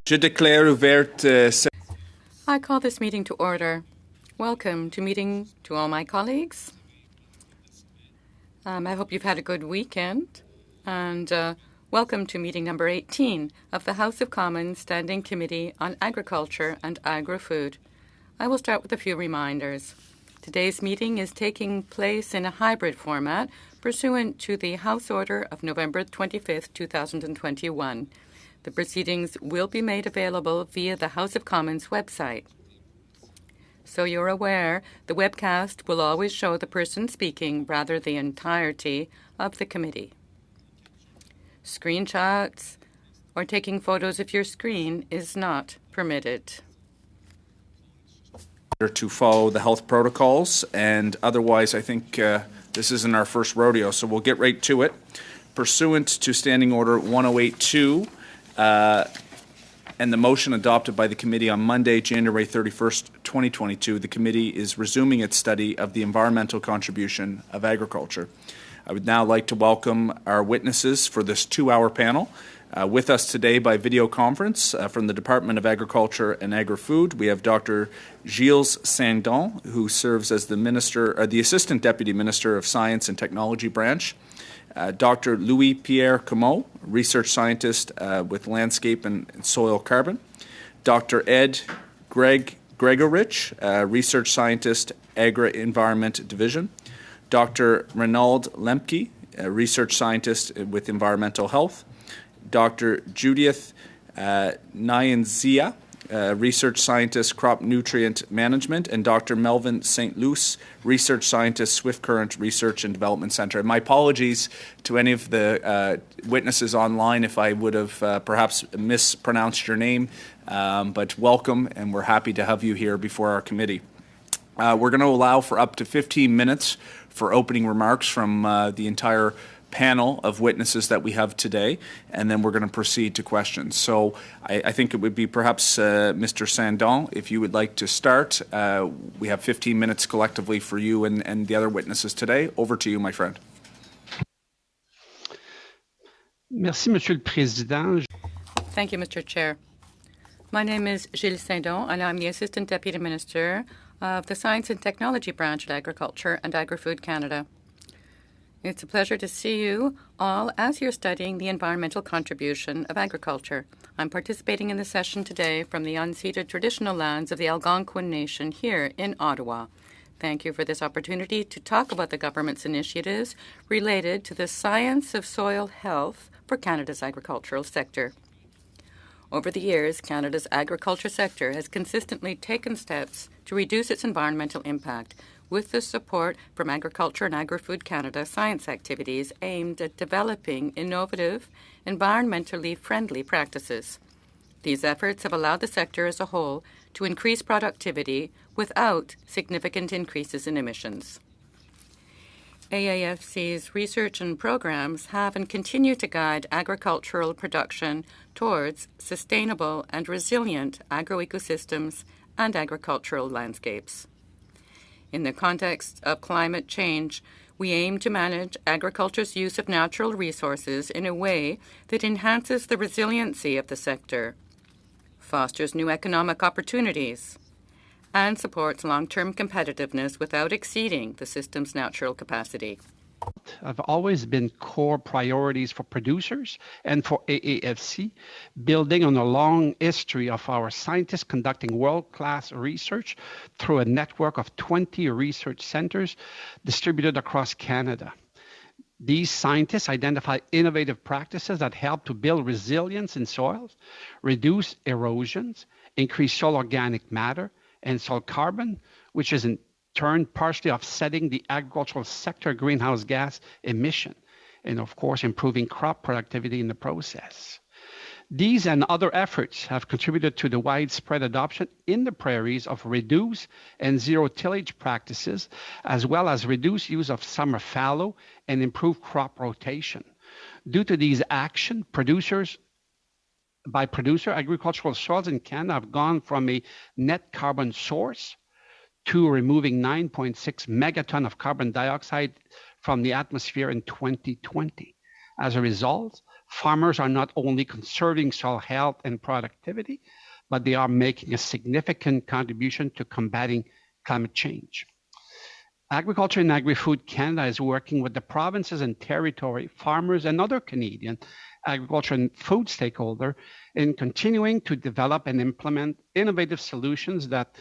Je déclare ouverte. I call this meeting to order. Welcome to meeting to all my colleagues. I hope you've had a good weekend. And welcome to meeting number 18 of the House of Commons Standing Committee on Agriculture and Agri-Food. I will start with a few reminders. Today's meeting is taking place in a hybrid format pursuant to the House Order of November 25, 2021. The proceedings will be made available via the House of Commons website. So you're aware, the webcast will always show the person speaking rather the entirety of the committee. Screenshots or taking photos of your screen is not permitted. To follow the health protocols, and otherwise I think this isn't our first rodeo, so we'll get right to it. Pursuant to Standing Order 1082 and the motion adopted by the committee on Monday, January 31st, 2022, the committee is resuming its study of the environmental contribution of agriculture. I would now like to welcome our witnesses for this 2-hour panel. With us today by video conference from the Department of Agriculture and Agri-Food, we have Dr. Gilles Saint-Don, who serves as the Assistant Deputy Minister of Science and Technology Branch. Dr. Louis-Pierre Comeau, Research Scientist with Landscape and Soil Carbon. Dr. Ed Gregorich, Research Scientist, Agri-Environment Division. Dr. Renaud Lemke, Research Scientist with Environmental Health. Dr. Judith Nyanzia, Research Scientist, Crop Nutrient Management, and Dr. Melvin St. Luce, Research Scientist, Swift Current Research and Development Center. And my apologies to any of the witnesses online if I would have perhaps mispronounced your name, but welcome, and we're happy to have you here before our committee. We're going to allow for up to 15 minutes for opening remarks from the entire panel of witnesses that we have today, and then we're going to proceed to questions. So I think it would be perhaps Mr. Saint-Don, if you would like to start. We have 15 minutes collectively for you and the other witnesses today. Over to you, my friend. Merci, Monsieur le Président. Thank you, Mr. Chair. My name is Gilles Saint-Don, and I'm the Assistant Deputy Minister of the Science and Technology Branch at Agriculture and Agri-Food Canada. It's a pleasure to see you all as you're studying the environmental contribution of agriculture. I'm participating in the session today from the unceded traditional lands of the Algonquin Nation here in Ottawa. Thank you for this opportunity to talk about the government's initiatives related to the science of soil health for Canada's agricultural sector. Over the years, Canada's agriculture sector has consistently taken steps to reduce its environmental impact with the support from Agriculture and Agri-Food Canada science activities aimed at developing innovative, environmentally friendly practices. These efforts have allowed the sector as a whole to increase productivity without significant increases in emissions. AAFC's research and programs have and continue to guide agricultural production towards sustainable and resilient agroecosystems and agricultural landscapes. In the context of climate change, we aim to manage agriculture's use of natural resources in a way that enhances the resiliency of the sector, fosters new economic opportunities, and supports long-term competitiveness without exceeding the system's natural capacity. Have always been core priorities for producers and for AAFC, building on a long history of our scientists conducting world-class research through a network of 20 research centers distributed across Canada. These scientists identify innovative practices that help to build resilience in soils, reduce erosions, increase soil organic matter, and soil carbon, which is in turn partially offsetting the agricultural sector greenhouse gas emission, and of course improving crop productivity in the process. These and other efforts have contributed to the widespread adoption in the prairies of reduced and zero tillage practices, as well as reduced use of summer fallow and improved crop rotation. Due to these actions, agricultural soils in Canada have gone from a net carbon source to removing 9.6 megaton of carbon dioxide from the atmosphere in 2020. As a result, Farmers are not only conserving soil health and productivity, but they are making a significant contribution to combating climate change. Agriculture and Agri-Food Canada is working with the provinces and territory, farmers, and other Canadian agriculture and food stakeholders in continuing to develop and implement innovative solutions that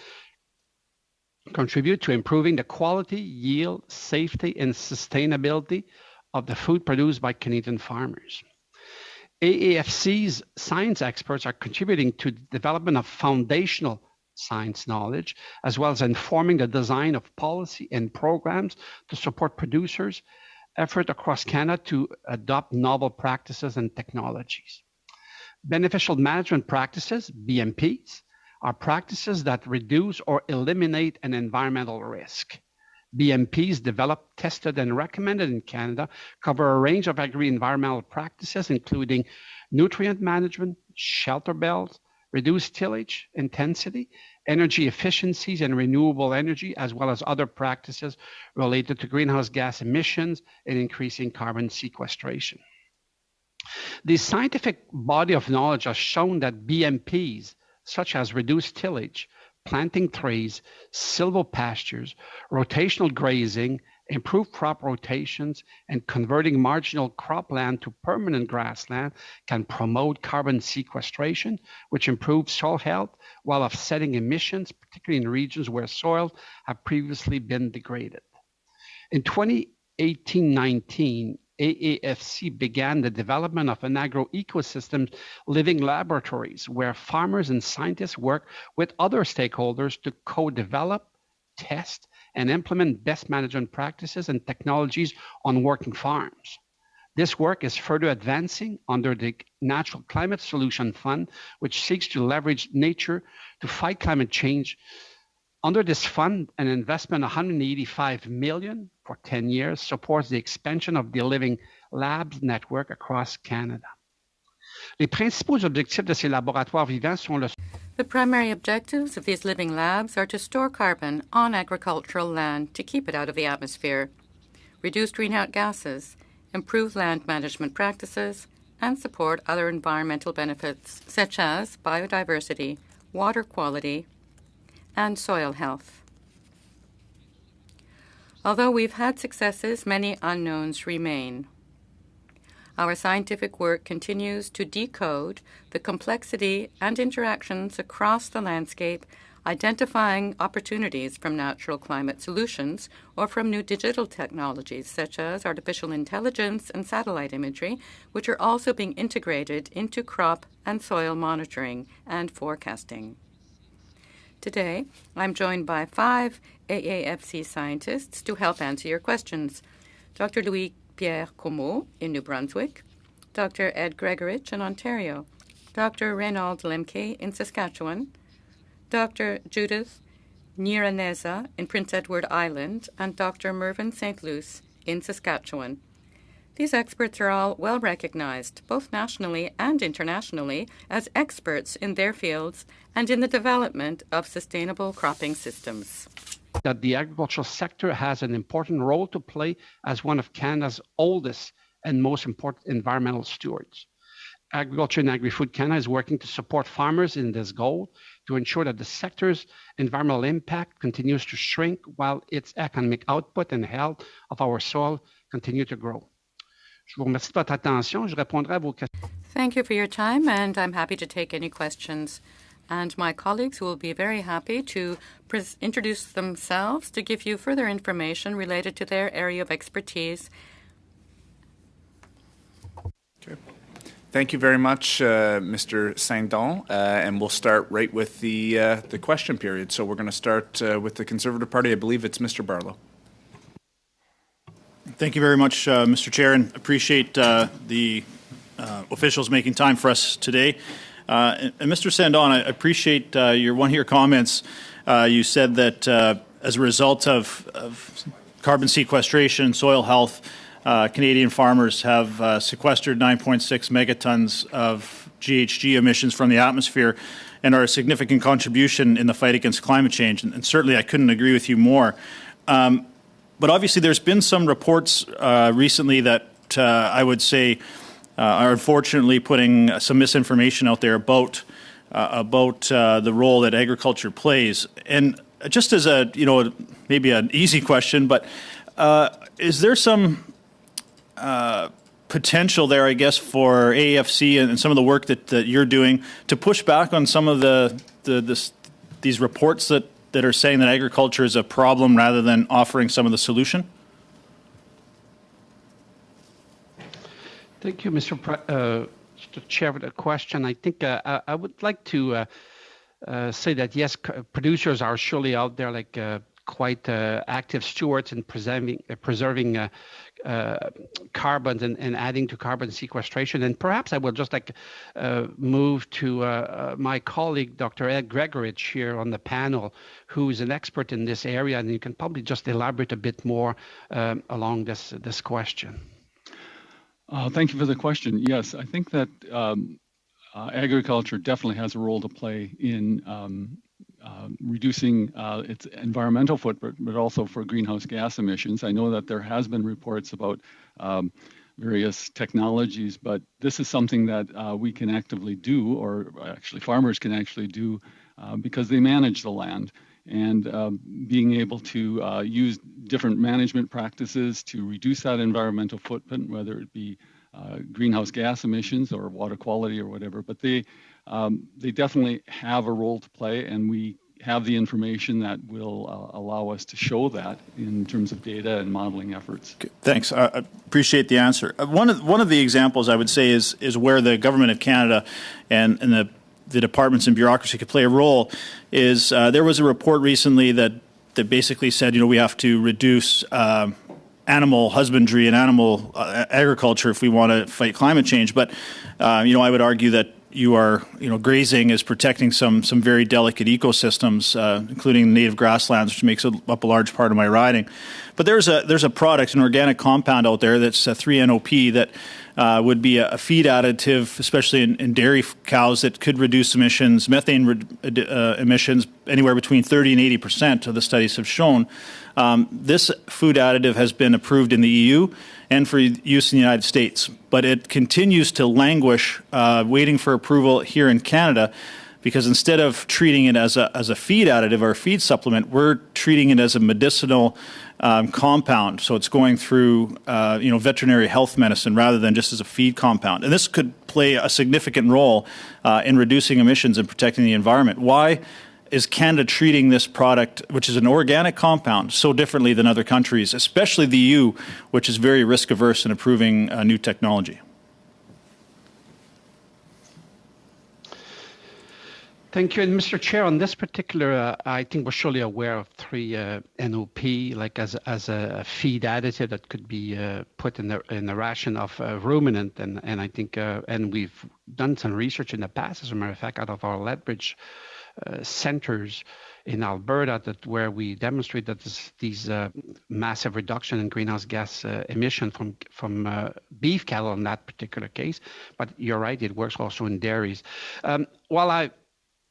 contribute to improving the quality, yield, safety, and sustainability of the food produced by Canadian farmers. AAFC's science experts are contributing to the development of foundational science knowledge, as well as informing the design of policy and programs to support producers' effort across Canada to adopt novel practices and technologies. Beneficial management practices, BMPs, are practices that reduce or eliminate an environmental risk. BMPs developed, tested, and recommended in Canada cover a range of agri-environmental practices, including nutrient management, shelter belts, reduced tillage intensity, energy efficiencies, and renewable energy, as well as other practices related to greenhouse gas emissions and increasing carbon sequestration. The scientific body of knowledge has shown that BMPs, such as reduced tillage, planting trees, silvopastures, rotational grazing, improved crop rotations, and converting marginal cropland to permanent grassland can promote carbon sequestration, which improves soil health while offsetting emissions, particularly in regions where soils have previously been degraded. In 2018-19, AAFC began the development of an agroecosystem living laboratories where farmers and scientists work with other stakeholders to co-develop, test, and implement best management practices and technologies on working farms. This work is further advancing under the Natural Climate Solution Fund, which seeks to leverage nature to fight climate change. Under this fund, an investment of $185 million for 10 years supports the expansion of the Living Labs network across Canada. Les principaux objectifs de ces laboratoires vivants sont le... The primary objectives of these living labs are to store carbon on agricultural land to keep it out of the atmosphere, reduce greenhouse gases, improve land management practices, and support other environmental benefits such as biodiversity, water quality, and soil health. Although we've had successes, many unknowns remain. Our scientific work continues to decode the complexity and interactions across the landscape, identifying opportunities from natural climate solutions or from new digital technologies such as artificial intelligence and satellite imagery, which are also being integrated into crop and soil monitoring and forecasting. Today, I'm joined by 5 AAFC scientists to help answer your questions. Dr. Louis-Pierre Comeau in New Brunswick, Dr. Ed Gregorich in Ontario, Dr. Reynold Lemke in Saskatchewan, Dr. Judith Nyiraneza in Prince Edward Island, and Dr. Mervyn St. Luce in Saskatchewan. These experts are all well recognized, both nationally and internationally, as experts in their fields and in the development of sustainable cropping systems. That the agricultural sector has an important role to play as one of Canada's oldest and most important environmental stewards. Agriculture and Agri-Food Canada is working to support farmers in this goal to ensure that the sector's environmental impact continues to shrink while its economic output and health of our soil continue to grow. Je vous remercie de votre attention. Je répondrai à vos questions. Thank you for your time, and I'm happy to take any questions. And my colleagues will be very happy to introduce themselves to give you further information related to their area of expertise. Okay. Thank you very much, Mr. Saint-Don, and we'll start right with the question period. So we're going to start with the Conservative Party. I believe it's Mr. Barlow. Thank you very much, Mr. Chair, and appreciate the officials making time for us today. And Mr. Saint-Don, I appreciate one of your comments. You said that as a result of carbon sequestration, soil health, Canadian farmers have sequestered 9.6 megatons of GHG emissions from the atmosphere and are a significant contribution in the fight against climate change. And certainly I couldn't agree with you more. But obviously there's been some reports recently that I would say are unfortunately putting some misinformation out there about the role that agriculture plays. And just as a, maybe an easy question, but is there some potential there, I guess, for AFC and some of the work that you're doing to push back on some of these reports that are saying that agriculture is a problem rather than offering some of the solution? Thank you, Mr. Chair, for the question. I think I would like to say that, yes, producers are surely out there like quite active stewards in preserving carbon and adding to carbon sequestration. And perhaps I will just move to my colleague, Dr. Ed Gregorich, here on the panel, who is an expert in this area, and you can probably just elaborate a bit more along this question. Thank you for the question. Yes, I think that agriculture definitely has a role to play in reducing its environmental footprint, but also for greenhouse gas emissions. I know that there has been reports about various technologies, but this is something that we can actively do, or actually farmers can actually do, because they manage the land. And being able to use different management practices to reduce that environmental footprint, whether it be greenhouse gas emissions or water quality or whatever, but they definitely have a role to play, and we have the information that will allow us to show that in terms of data and modeling efforts. Okay, thanks. I appreciate the answer. One of the examples I would say is where the Government of Canada and the departments and bureaucracy could play a role is there was a report recently that basically said, we have to reduce animal husbandry and animal agriculture if we want to fight climate change. But, I would argue that grazing is protecting some very delicate ecosystems, including native grasslands, which makes up a large part of my riding. But there's a product, an organic compound out there that's 3-NOP that would be a feed additive, especially in dairy cows, that could reduce emissions, methane emissions, anywhere between 30 and 80%, of the studies have shown. This food additive has been approved in the EU and for use in the United States, but it continues to languish, waiting for approval here in Canada, because instead of treating it as a feed additive or a feed supplement, we're treating it as a medicinal compound. So it's going through veterinary health medicine rather than just as a feed compound. And this could play a significant role in reducing emissions and protecting the environment. Why is Canada treating this product, which is an organic compound, so differently than other countries, especially the EU, which is very risk averse in approving new technology? Thank you. And Mr. Chair, on this particular, I think we're surely aware of 3-NOP, like as a feed additive that could be put in the ration of ruminant, and I think, and we've done some research in the past, as a matter of fact, out of our Lethbridge centers in Alberta, where we demonstrate that these massive reduction in greenhouse gas emission from beef cattle in that particular case. But you're right, it works also in dairies. While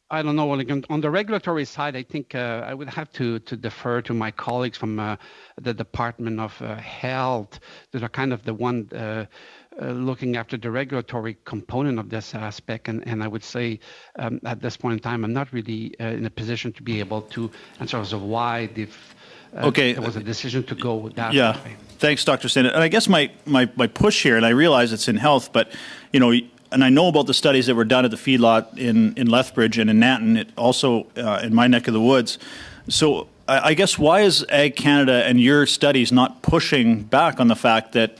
I don't know, on the regulatory side, I think I would have to defer to my colleagues from the Department of Health that are kind of the one looking after the regulatory component of this aspect. And I would say at this point in time, I'm not really in a position to be able to answer as to why there was a decision to go that way. Thanks, Dr. Sandon. And I guess my push here, and I realize it's in health, but, and I know about the studies that were done at the feedlot in Lethbridge and in Nanton, also in my neck of the woods. So I guess why is Ag Canada and your studies not pushing back on the fact that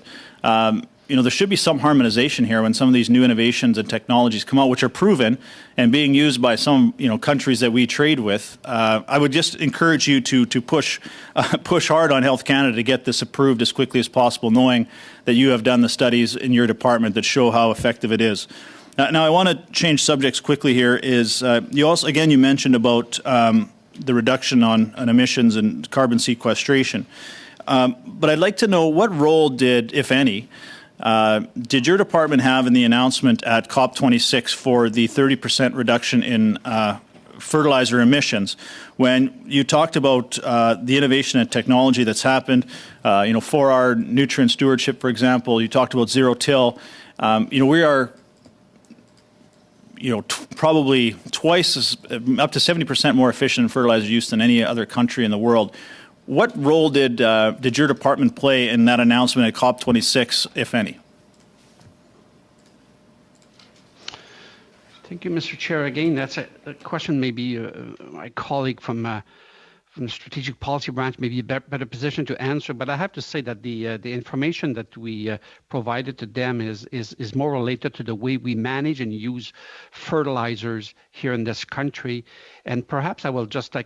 there should be some harmonization here when some of these new innovations and technologies come out, which are proven and being used by some countries that we trade with. I would just encourage you to push hard on Health Canada to get this approved as quickly as possible, knowing that you have done the studies in your department that show how effective it is. Now I want to change subjects quickly here. You mentioned about the reduction on emissions and carbon sequestration, but I'd like to know what role did, if any, did your department have in the announcement at COP26 for the 30% reduction in fertilizer emissions. When you talked about the innovation and technology that's happened, for our nutrient stewardship, for example, you talked about zero-till. We are probably twice up to 70% more efficient in fertilizer use than any other country in the world. What role did your department play in that announcement at COP26, if any? Thank you, Mr. Chair. Again, that's a question maybe my colleague from the Strategic Policy Branch may be a better position to answer. But I have to say that the information that we provided to them is more related to the way we manage and use fertilizers here in this country. And perhaps I will just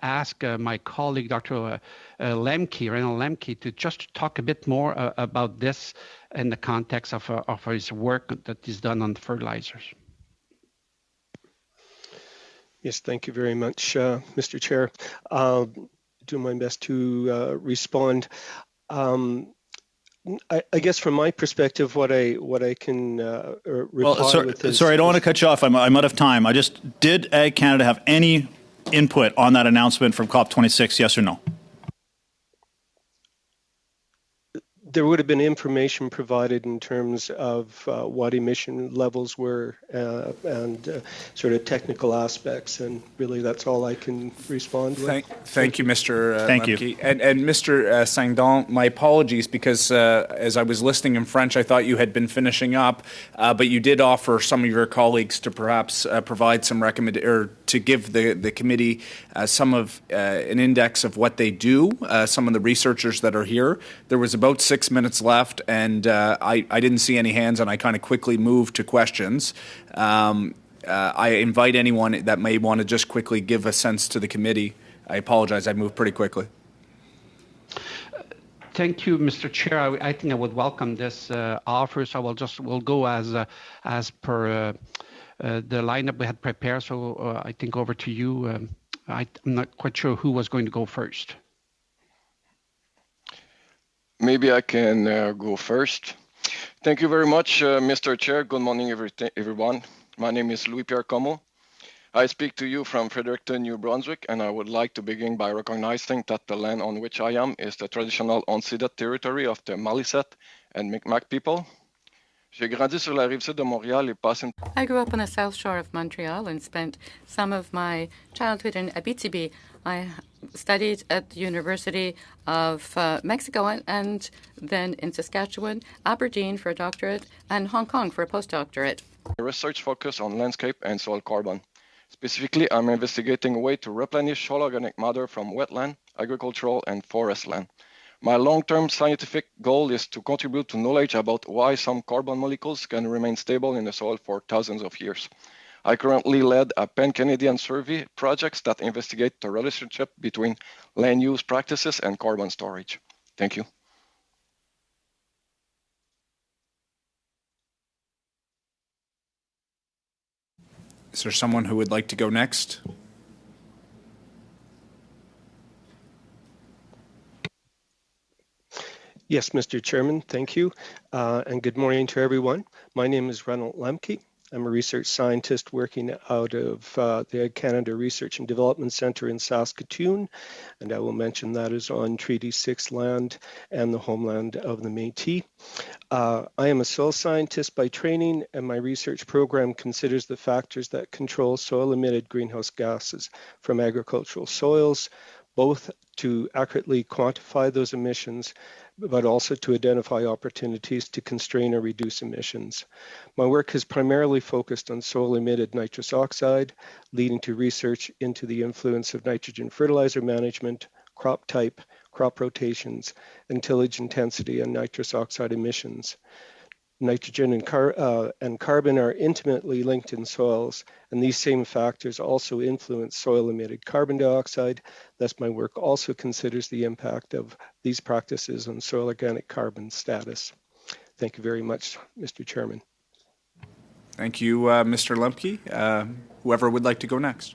ask my colleague, Dr. Lemke, to just talk a bit more about this in the context of his work that is done on fertilizers. Yes, thank you very much, Mr. Chair. I'll do my best to respond. I guess from my perspective, what I can reply with is... Sorry, I don't want to cut you off. I'm out of time. Did Ag Canada have any input on that announcement from COP26, yes or no? There would have been information provided in terms of what emission levels were and sort of technical aspects, and really that's all I can respond with. Thank you, Mr. Thank Lemke. you. And Mr. Saint-Don, my apologies because as I was listening in French, I thought you had been finishing up, but you did offer some of your colleagues to perhaps provide some or to give the committee some of an index of what they do, some of the researchers that are here. There was about 6 minutes left, and I didn't see any hands, and I kind of quickly moved to questions. I invite anyone that may want to just quickly give a sense to the committee. I apologize, I moved pretty quickly. Thank you, Mr. Chair. I think I would welcome this offer, so we'll go as per the lineup we had prepared. So I think over to you. I'm not quite sure who was going to go first. Maybe I can go first. Thank you very much, Mr. Chair. Good morning, everyone. My name is Louis-Pierre Como. I speak to you from Fredericton, New Brunswick, and I would like to begin by recognizing that the land on which I am is the traditional unceded territory of the Maliset and Mi'kmaq people. I grew up on the south shore of Montreal and spent some of my childhood in Abitibi. I studied at the University of Mexico and then in Saskatchewan, Aberdeen for a doctorate, and Hong Kong for a postdoctorate. Research focus on landscape and soil carbon. Specifically, I'm investigating a way to replenish soil organic matter from wetland, agricultural, and forest land. My long-term scientific goal is to contribute to knowledge about why some carbon molecules can remain stable in the soil for thousands of years. I currently lead a pan-Canadian survey projects that investigate the relationship between land use practices and carbon storage. Thank you. Is there someone who would like to go next? Yes, Mr. Chairman, thank you. And good morning to everyone. My name is Ronald Lemke. I'm a research scientist working out of the Ag Canada Research and Development Centre in Saskatoon, and I will mention that is on Treaty 6 land and the homeland of the Métis. I am a soil scientist by training, and my research program considers the factors that control soil-emitted greenhouse gases from agricultural soils, both to accurately quantify those emissions, but also to identify opportunities to constrain or reduce emissions. My work has primarily focused on soil-emitted nitrous oxide, leading to research into the influence of nitrogen fertilizer management, crop type, crop rotations, and tillage intensity on nitrous oxide emissions. Nitrogen and carbon are intimately linked in soils, and these same factors also influence soil-emitted carbon dioxide. Thus, my work also considers the impact of these practices on soil organic carbon status. Thank you very much, Mr. Chairman. Thank you, Mr. Lemke. Whoever would like to go next.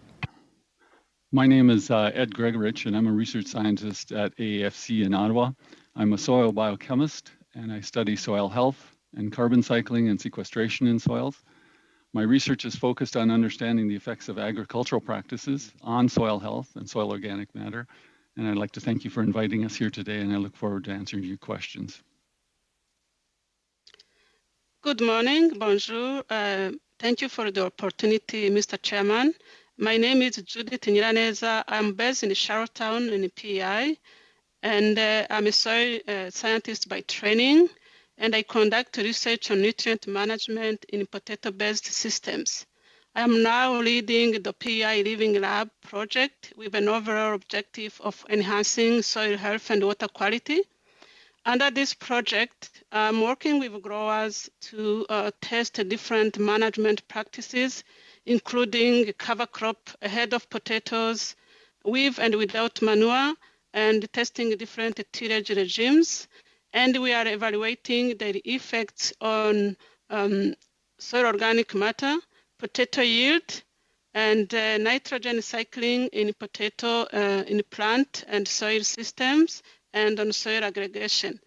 My name is Ed Gregorich, and I'm a research scientist at AAFC in Ottawa. I'm a soil biochemist, and I study soil health and carbon cycling and sequestration in soils. My research is focused on understanding the effects of agricultural practices on soil health and soil organic matter. And I'd like to thank you for inviting us here today, and I look forward to answering your questions. Good morning, bonjour. Thank you for the opportunity, Mr. Chairman. My name is Judith Nyiraneza. I'm based in Charlottetown in PEI, and I'm a soil scientist by training, and I conduct research on nutrient management in potato-based systems. I am now leading the PEI Living Lab project with an overall objective of enhancing soil health and water quality. Under this project, I'm working with growers to test different management practices, including cover crop ahead of potatoes, with and without manure, and testing different tillage regimes. And we are evaluating their effects on soil organic matter, potato yield, and nitrogen cycling in potato, in plant and soil systems, and on soil aggregation.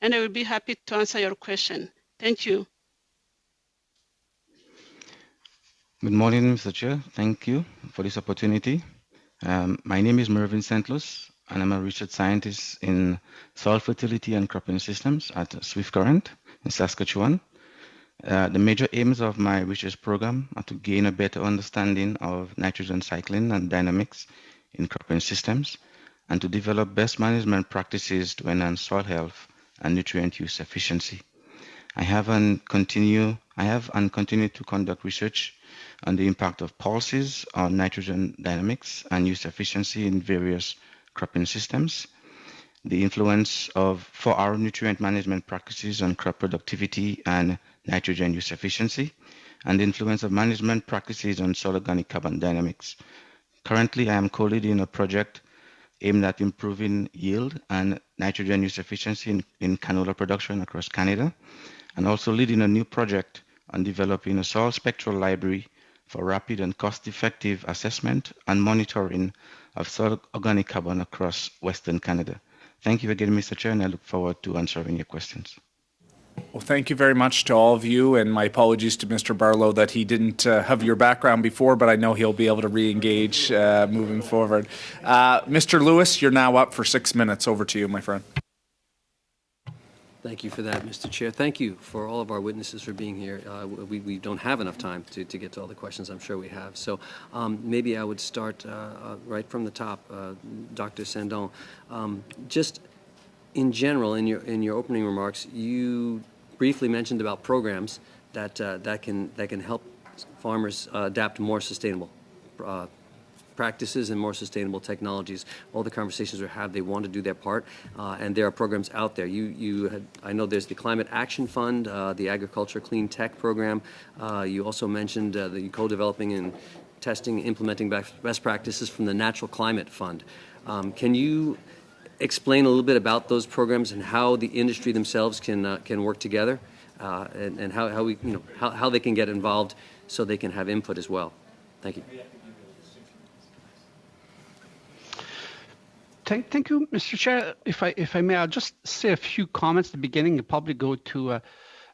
And I will be happy to answer your question. Thank you. Good morning, Mr. Chair. Thank you for this opportunity. My name is Mervyn Sentlus, and I'm a research scientist in soil fertility and cropping systems at Swift Current in Saskatchewan. The major aims of my research program are to gain a better understanding of nitrogen cycling and dynamics in cropping systems, and to develop best management practices to enhance soil health and nutrient use efficiency. I have and continue to conduct research on the impact of pulses on nitrogen dynamics and use efficiency in various cropping systems, the influence for our nutrient management practices on crop productivity and nitrogen use efficiency, and the influence of management practices on soil organic carbon dynamics. Currently, I am co-leading a project aimed at improving yield and nitrogen use efficiency in canola production across Canada, and also leading a new project on developing a soil spectral library for rapid and cost-effective assessment and monitoring of soil organic carbon across Western Canada. Thank you again, Mr. Chair, and I look forward to answering your questions. Well, thank you very much to all of you, and my apologies to Mr. Barlow that he didn't have your background before, but I know he'll be able to re-engage moving forward. Mr. Lewis, you're now up for 6 minutes. Over to you, my friend. Thank you for that, Mr. Chair. Thank you for all of our witnesses for being here. We don't have enough time to get to all the questions I'm sure we have. So maybe I would start right from the top, Dr. Sandon. Just in general, in your opening remarks, you briefly mentioned about programs that can help farmers adapt to more sustainable practices and more sustainable technologies. All the conversations we have, they want to do their part, and there are programs out there. I know there's the Climate Action Fund, the Agriculture Clean Tech Program. You also mentioned the co-developing and testing, implementing best practices from the Natural Climate Fund. Can you explain a little bit about those programs and how the industry themselves can work together, and how they can get involved so they can have input as well? Thank you. Thank you, Mr. Chair. If I may, I'll just say a few comments at the beginning and probably go to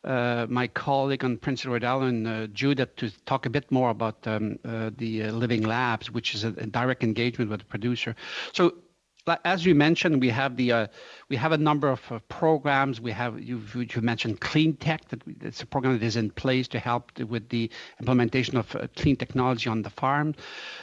my colleague on Prince Edward Island, Judith, to talk a bit more about the Living Labs, which is a direct engagement with the producer. So, as you mentioned, we have a number of programs. You mentioned Clean Tech. It's a program that is in place to help with the implementation of clean technology on the farm.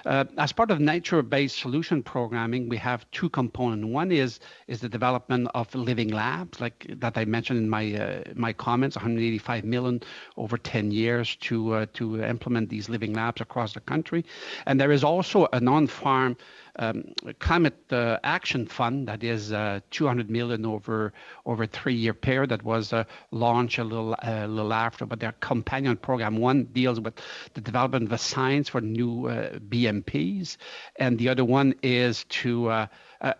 As part of nature-based solution programming, we have two components. One is the development of living labs, like that I mentioned in my comments, 185 million over 10 years to implement these living labs across the country. And there is also a non-farm climate action fund that is 200 million over a 3-year period that was launched a little after. But their companion program, one deals with the development of the science for new BMPs, and the other one is to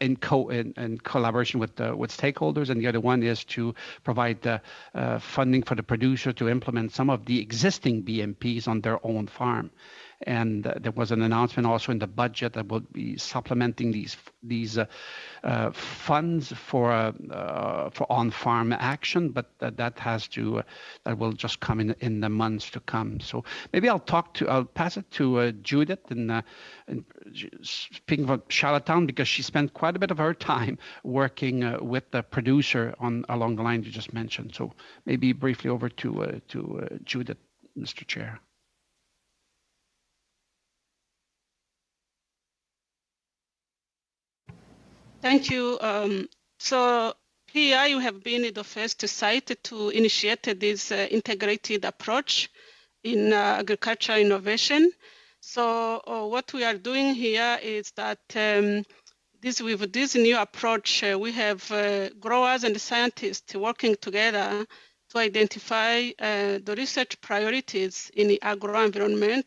in collaboration with stakeholders, and the other one is to provide funding for the producer to implement some of the existing BMPs on their own farm. And there was an announcement also in the budget that will be supplementing these funds for on-farm action, but that will just come in the months to come. So maybe I'll pass it to Judith, and speaking of Charlottetown, because she spent quite a bit of her time working with the producer along the line you just mentioned. So maybe briefly over to Judith, Mr. Chair. Thank you. So PEI, you have been the first site to initiate this integrated approach in agricultural innovation. So what we are doing here is that with this new approach, we have growers and scientists working together to identify the research priorities in the agro-environment,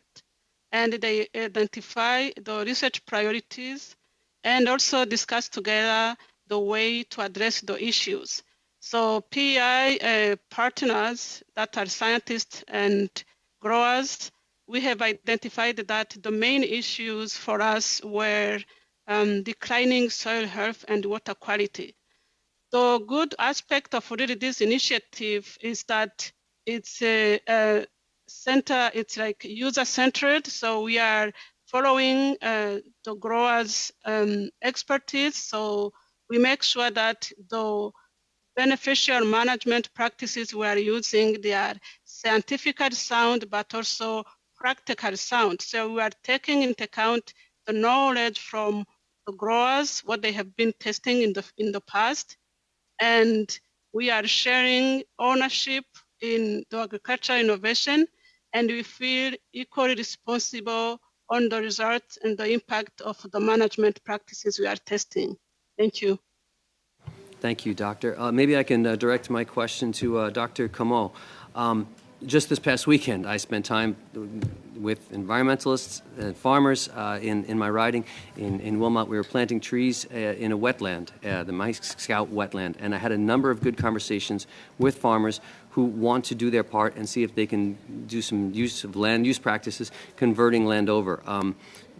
and they identify the research priorities and also discuss together the way to address the issues. So PEI partners that are scientists and growers, we have identified that the main issues for us were declining soil health and water quality. The good aspect of really this initiative is that it's it's like user-centered. So we are following the growers' expertise. So we make sure that the beneficial management practices we are using, they are scientifically sound, but also practical sound. So we are taking into account the knowledge from the growers, what they have been testing in the past, and we are sharing ownership in the agricultural innovation, and we feel equally responsible on the results and the impact of the management practices we are testing. Thank you. Thank you, Doctor. Maybe I can direct my question to Dr. Comeau. Just this past weekend, I spent time with environmentalists and farmers in my riding in Wilmot. We were planting trees in a wetland, the My Scout wetland, and I had a number of good conversations with farmers who want to do their part and see if they can do some use of land use practices, converting land over.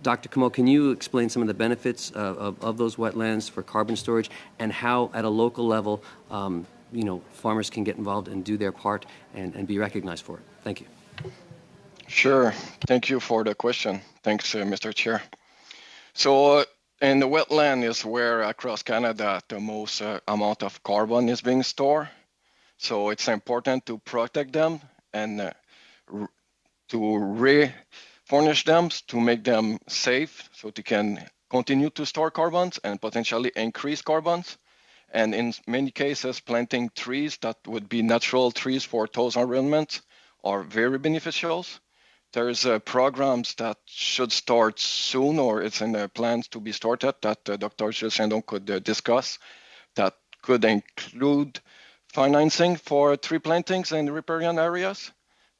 Dr. Comeau, can you explain some of the benefits of those wetlands for carbon storage and how, at a local level, farmers can get involved and do their part and be recognized for it? Thank you. Sure. Thank you for the question. Thanks, Mr. Chair. So, and the wetland is where across Canada the most amount of carbon is being stored. So it's important to protect them and to refurnish them to make them safe so they can continue to store carbons and potentially increase carbons. And in many cases, planting trees that would be natural trees for those environments are very beneficial. There's programs that should start soon, or it's in the plans to be started, that Dr. Gilles Saint-Don could discuss, that could include financing for tree plantings in riparian areas,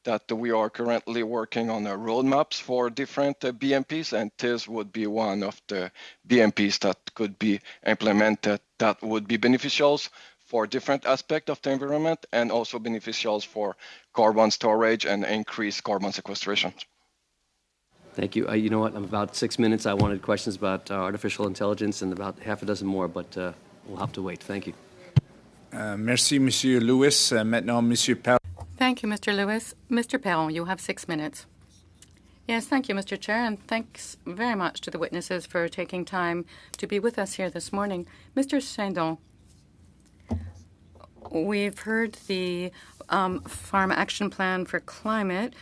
that we are currently working on roadmaps for different BMPs, and this would be one of the BMPs that could be implemented that would be beneficial for different aspects of the environment and also beneficial for carbon storage and increased carbon sequestration. Thank you. You know what? I'm about 6 minutes. I wanted questions about artificial intelligence and about half a dozen more, but we'll have to wait. Thank you. Merci, Monsieur Lewis. Maintenant, Monsieur Perron. Thank you, Mr. Lewis. Mr. Perron, you have 6 minutes. Yes, thank you, Mr. Chair, and thanks very much to the witnesses for taking time to be with us here this morning. Mr. Saint-Don, we've heard the Farm Action Plan for Climate.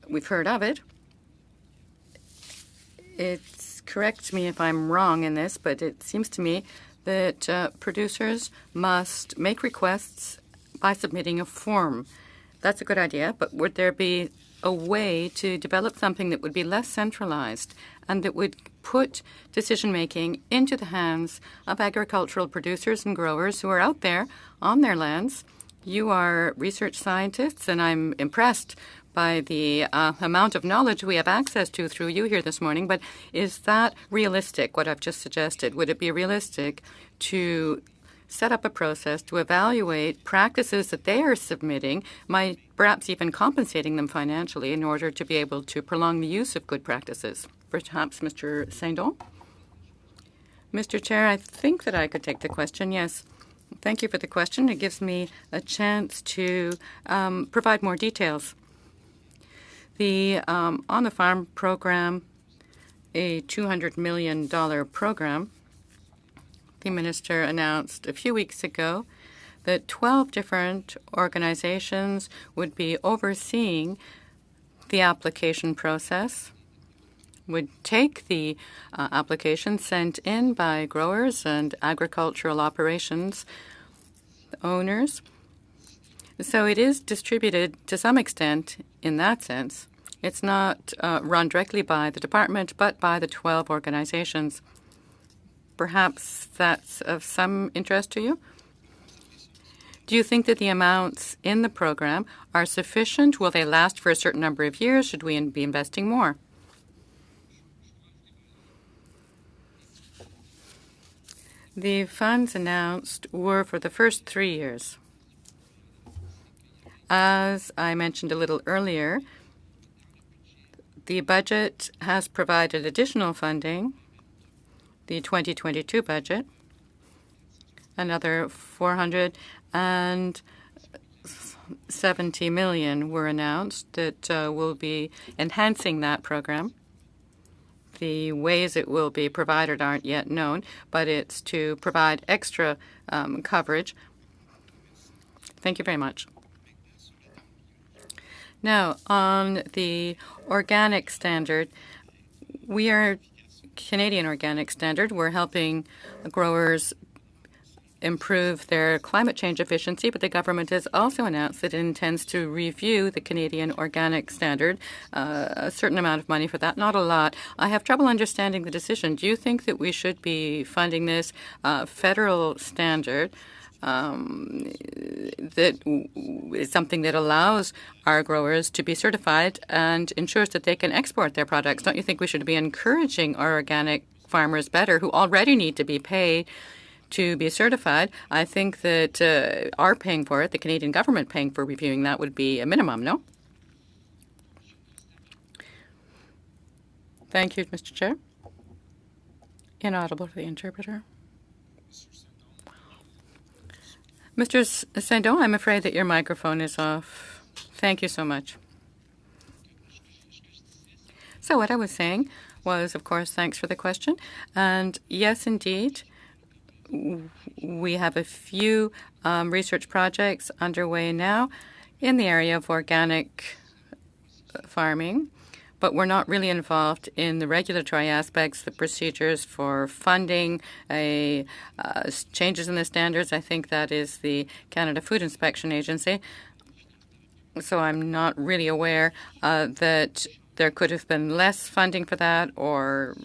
We've heard of it. Correct me if I'm wrong in this, but it seems to me that producers must make requests by submitting a form. That's a good idea, but would there be a way to develop something that would be less centralized and that would put decision-making into the hands of agricultural producers and growers who are out there on their lands? You are research scientists, and I'm impressed by the amount of knowledge we have access to through you here this morning, but is that realistic, what I've just suggested? Would it be realistic to set up a process to evaluate practices that they are submitting, might perhaps even compensating them financially in order to be able to prolong the use of good practices. Perhaps Mr. Saint-Don? Mr. Chair, I think that I could take the question, yes. Thank you for the question. It gives me a chance to provide more details. The On the Farm program, a $200 million program, the minister announced a few weeks ago that 12 different organizations would be overseeing the application process, would take the application sent in by growers and agricultural operations owners. So it is distributed to some extent in that sense. It's not run directly by the department, but by the 12 organizations. Perhaps that's of some interest to you? Do you think that the amounts in the program are sufficient? Will they last for a certain number of years? Should we be investing more? The funds announced were for the first 3 years. As I mentioned a little earlier, the budget has provided additional funding, the 2022 budget, another $470 million were announced that will be enhancing that program. The ways it will be provided aren't yet known, but it's to provide extra coverage. Thank you very much. Now, on the organic standard, we are Canadian Organic Standard. We're helping growers improve their climate change efficiency, but the government has also announced that it intends to review the Canadian Organic Standard, a certain amount of money for that, not a lot. I have trouble understanding the decision. Do you think that we should be funding this federal standard that is something that allows our growers to be certified and ensures that they can export their products? Don't you think we should be encouraging our organic farmers better, who already need to be paid to be certified? I think that our paying for it, the Canadian government paying for reviewing that, would be a minimum, no? Thank you, Mr. Chair. Inaudible for the interpreter. Mr. Saint-Don, I'm afraid that your microphone is off. Thank you so much. So what I was saying was, of course, thanks for the question. And yes, indeed, we have a few research projects underway now in the area of organic farming, but we're not really involved in the regulatory aspects, the procedures for funding, changes in the standards. I think that is the Canada Food Inspection Agency. So I'm not really aware that there could have been less funding for that or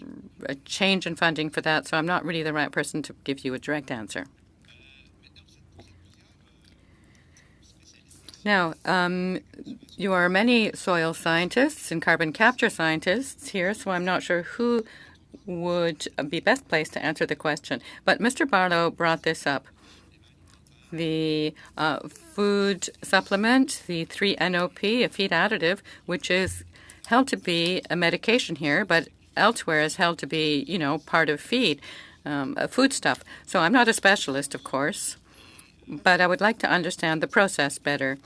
a change in funding for that. So I'm not really the right person to give you a direct answer. Now, you are many soil scientists and carbon capture scientists here, so I'm not sure who would be best placed to answer the question. But Mr. Barlow brought this up. The food supplement, the 3-NOP, a feed additive, which is held to be a medication here, but elsewhere is held to be, part of feed, foodstuff. So I'm not a specialist, of course, but I would like to understand the process better.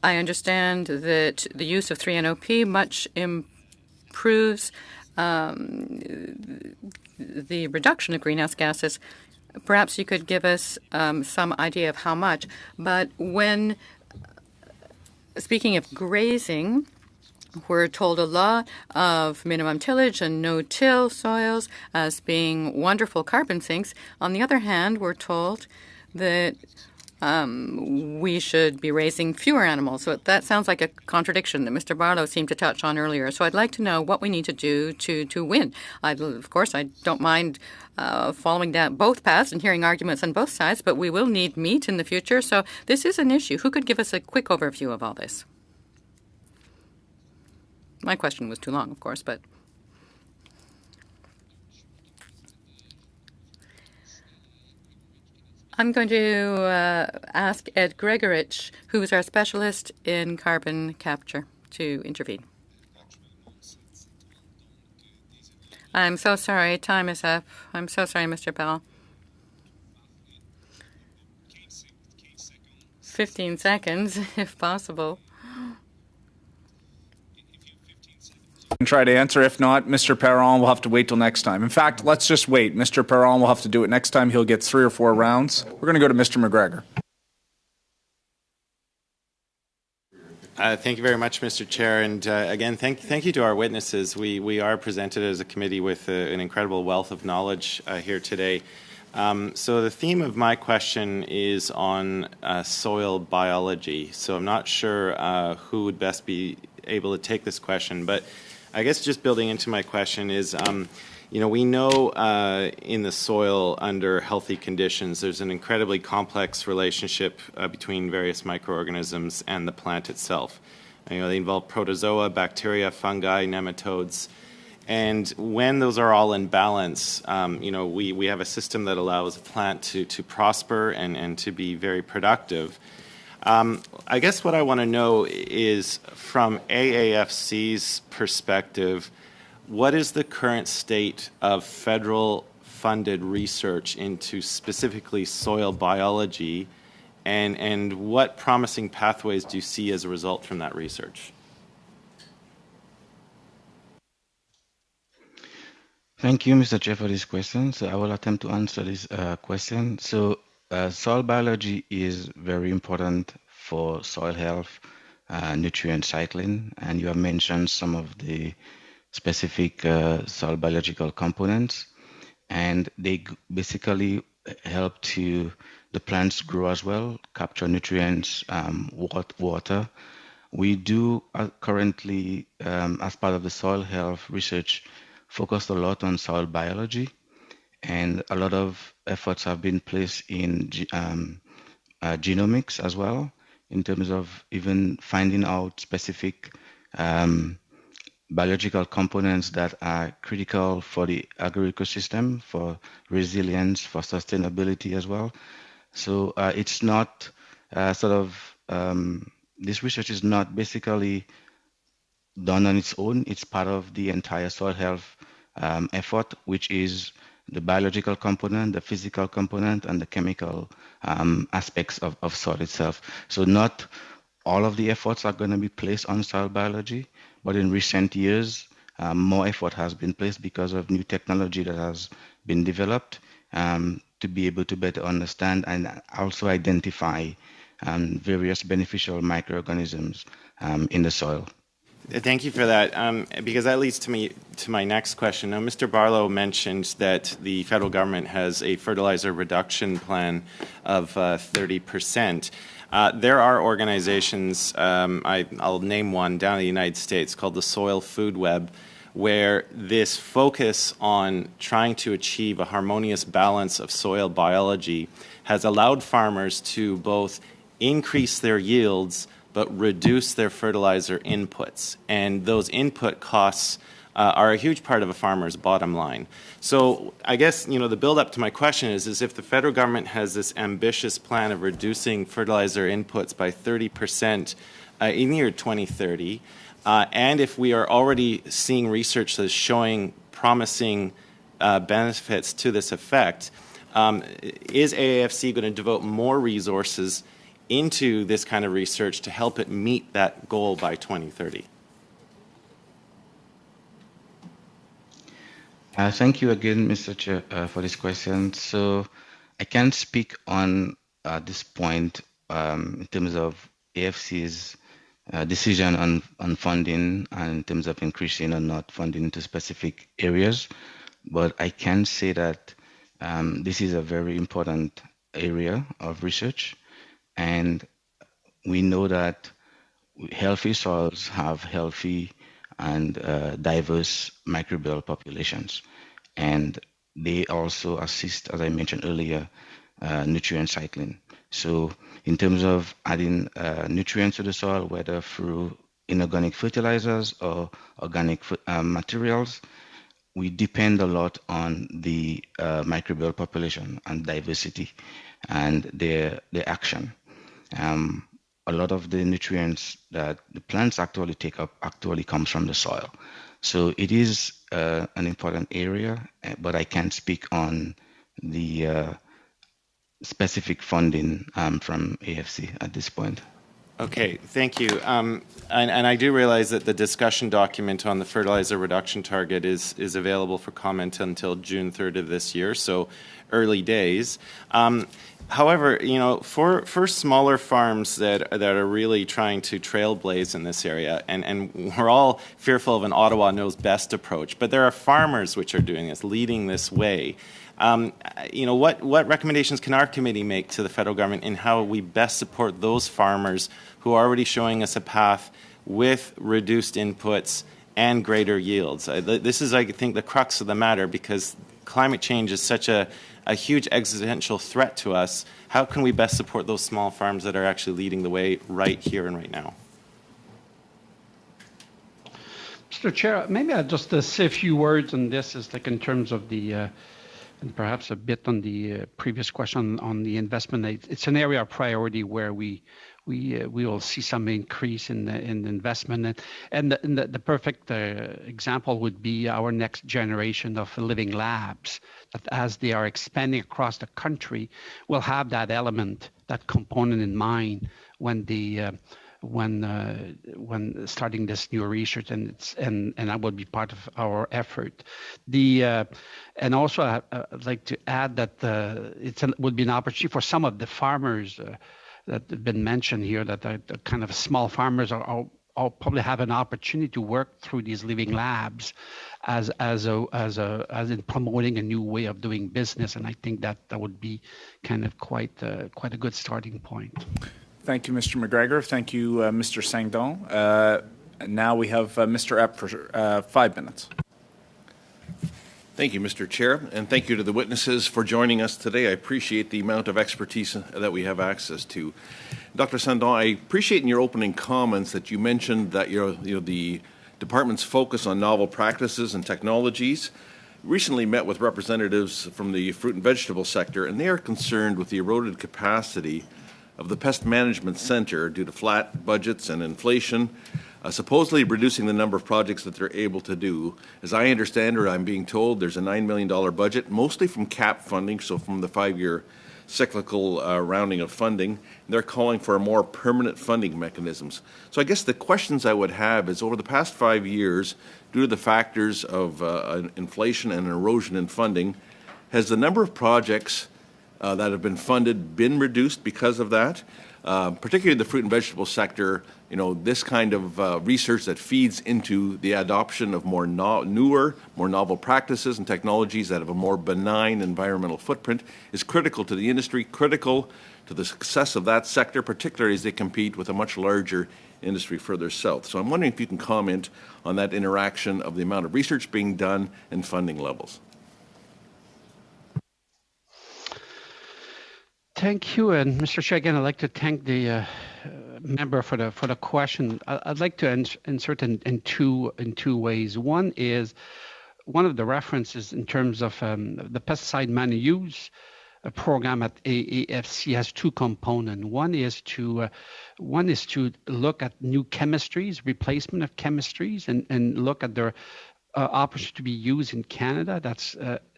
I understand that the use of 3-NOP much improves the reduction of greenhouse gases. Perhaps you could give us some idea of how much. But when speaking of grazing, we're told a lot of minimum tillage and no-till soils as being wonderful carbon sinks. On the other hand, we're told that we should be raising fewer animals. So that sounds like a contradiction that Mr. Barlow seemed to touch on earlier. So I'd like to know what we need to do to win. Of course, I don't mind following down both paths and hearing arguments on both sides, but we will need meat in the future. So this is an issue. Who could give us a quick overview of all this? My question was too long, of course, but... I'm going to ask Ed Gregorich, who is our specialist in carbon capture, to intervene. I'm so sorry. Time is up. I'm so sorry, Mr. Bell. 15 seconds, if possible. And try to answer. If not, Mr. Perron will have to wait till next time. In fact, let's just wait. Mr. Perron will have to do it next time. He'll get 3 or 4 rounds. We're going to go to Mr. McGregor. Thank you very much, Mr. Chair. And again, thank you to our witnesses. We are presented as a committee with an incredible wealth of knowledge here today. So the theme of my question is on soil biology. So I'm not sure who would best be able to take this question, but I guess just building into my question is, we know in the soil under healthy conditions, there's an incredibly complex relationship between various microorganisms and the plant itself. They involve protozoa, bacteria, fungi, nematodes. And when those are all in balance, we have a system that allows a plant to prosper and to be very productive. I guess what I want to know is, from AAFC's perspective, what is the current state of federal funded research into specifically soil biology, and what promising pathways do you see as a result from that research? Thank you, Mr. Chair, for this question. So I will attempt to answer this question. So soil biology is very important for soil health, nutrient cycling, and you have mentioned some of the specific soil biological components, and they basically help to the plants grow as well, capture nutrients, water. We do currently, as part of the soil health research, focused a lot on soil biology, and a lot of efforts have been placed in genomics as well, in terms of even finding out specific biological components that are critical for the agro-ecosystem, for resilience, for sustainability as well. So it's not this research is not basically done on its own. It's part of the entire soil health effort, which is the biological component, the physical component, and the chemical aspects of soil itself. So not all of the efforts are going to be placed on soil biology, but in recent years, more effort has been placed because of new technology that has been developed to be able to better understand and also identify various beneficial microorganisms in the soil. Thank you for that, because that leads to my next question. Now, Mr. Barlow mentioned that the federal government has a fertilizer reduction plan of 30%. There are organizations, I'll name one down in the United States, called the Soil Food Web, where this focus on trying to achieve a harmonious balance of soil biology has allowed farmers to both increase their yields but reduce their fertilizer inputs. And those input costs are a huge part of a farmer's bottom line. So I guess, the build-up to my question is if the federal government has this ambitious plan of reducing fertilizer inputs by 30% in the year 2030, and if we are already seeing research that's showing promising benefits to this effect, is AAFC going to devote more resources into this kind of research to help it meet that goal by 2030? Thank you again, Mr. Chair, for this question. So I can't speak on this point in terms of AFC's decision on funding and in terms of increasing or not funding into specific areas, but I can say that this is a very important area of research. And we know that healthy soils have healthy and diverse microbial populations. And they also assist, as I mentioned earlier, nutrient cycling. So in terms of adding nutrients to the soil, whether through inorganic fertilizers or organic materials, we depend a lot on the microbial population and diversity. and their action. A lot of the nutrients that the plants actually take up actually comes from the soil. So it is an important area, but I can't speak on the specific funding from AFC at this point. Okay, thank you. And I do realize that the discussion document on the fertilizer reduction target is available for comment until June 3rd of this year, so early days. However, for smaller farms that are really trying to trailblaze in this area, and we're all fearful of an Ottawa knows best approach, but there are farmers which are doing this, leading this way. What recommendations can our committee make to the federal government in how we best support those farmers who are already showing us a path with reduced inputs and greater yields? This is, I think, the crux of the matter, because climate change is such a huge existential threat to us. How can we best support those small farms that are actually leading the way right here and right now? Mr. Chair, maybe I'll just say a few words on this, in terms of the and perhaps a bit on the previous question on the investment. It's an area of priority where we will see some increase in the investment, and the perfect example would be our next generation of living labs, that as they are expanding across the country, will have that element, that component in mind when starting this new research, and that would be part of our effort. And also I'd like to add that would be an opportunity for some of the farmers that have been mentioned here, that are the kind of small farmers are probably have an opportunity to work through these living labs as in promoting a new way of doing business, and I think that would be kind of quite a good starting point. Thank you, Mr. McGregor. Thank you, Mr. Sangdon. Now we have Mr. Epp for 5 minutes. Thank you, Mr. Chair, and thank you to the witnesses for joining us today. I appreciate the amount of expertise that we have access to. Dr. Sandon, I appreciate in your opening comments that you mentioned that the department's focus on novel practices and technologies. Recently met with representatives from the fruit and vegetable sector, and they are concerned with the eroded capacity of the Pest Management Center due to flat budgets and inflation, supposedly reducing the number of projects that they're able to do. As I understand it, I'm being told there's a $9 million budget, mostly from CAP funding, so from the 5-year cyclical rounding of funding. They're calling for more permanent funding mechanisms. So I guess the questions I would have is, over the past 5 years, due to the factors of inflation and erosion in funding, has the number of projects that have been funded been reduced because of that? Particularly the fruit and vegetable sector, this kind of research that feeds into the adoption of more newer, more novel practices and technologies that have a more benign environmental footprint is critical to the industry, critical to the success of that sector, particularly as they compete with a much larger industry further south. So I'm wondering if you can comment on that interaction of the amount of research being done and funding levels. Thank you, and Mr. Chair, again, I'd like to thank the member for the question. I'd like to insert in two ways. One is one of the references in terms of the pesticide manual use program at AAFC has two components. One is to look at new chemistries, replacement of chemistries, and look at their opportunity to be used in Canada.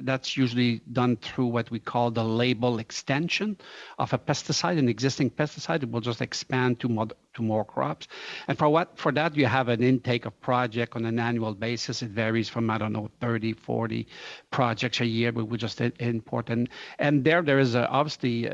That's usually done through what we call the label extension of a pesticide, an existing pesticide. It will just expand to more crops. And for that, you have an intake of project on an annual basis. It varies from, 30, 40 projects a year, but we just import. And there is obviously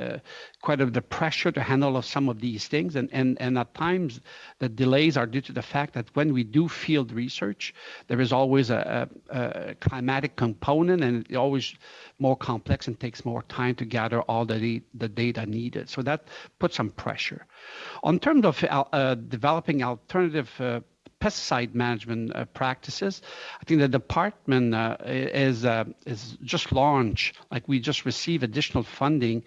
quite a bit of pressure to handle some of these things. And at times, the delays are due to the fact that when we do field research, there is always a climatic component, and it's always more complex and takes more time to gather all the data needed. So that puts some pressure. On terms of developing alternative pesticide management practices, I think the department is just launched, like we just received additional funding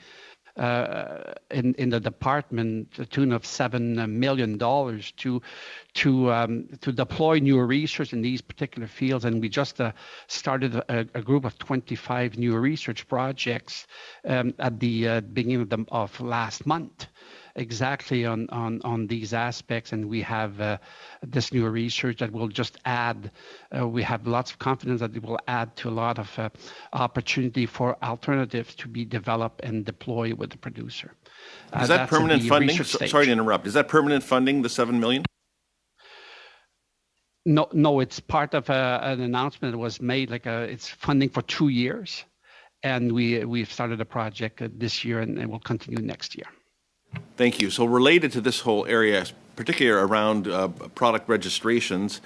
in the department to the tune of $7 million to deploy new research in these particular fields. And we just started a group of 25 new research projects at the beginning of last month, exactly on these aspects. And we have this new research that will just add, we have lots of confidence that it will add to a lot of opportunity for alternatives to be developed and deployed with the producer. Is that permanent funding? Sorry to interrupt. Is that permanent funding, the $7 million? No, it's part of an announcement that was made, it's funding for 2 years. And we've started a project this year and will continue next year. Thank you. So related to this whole area, particularly around product registrations,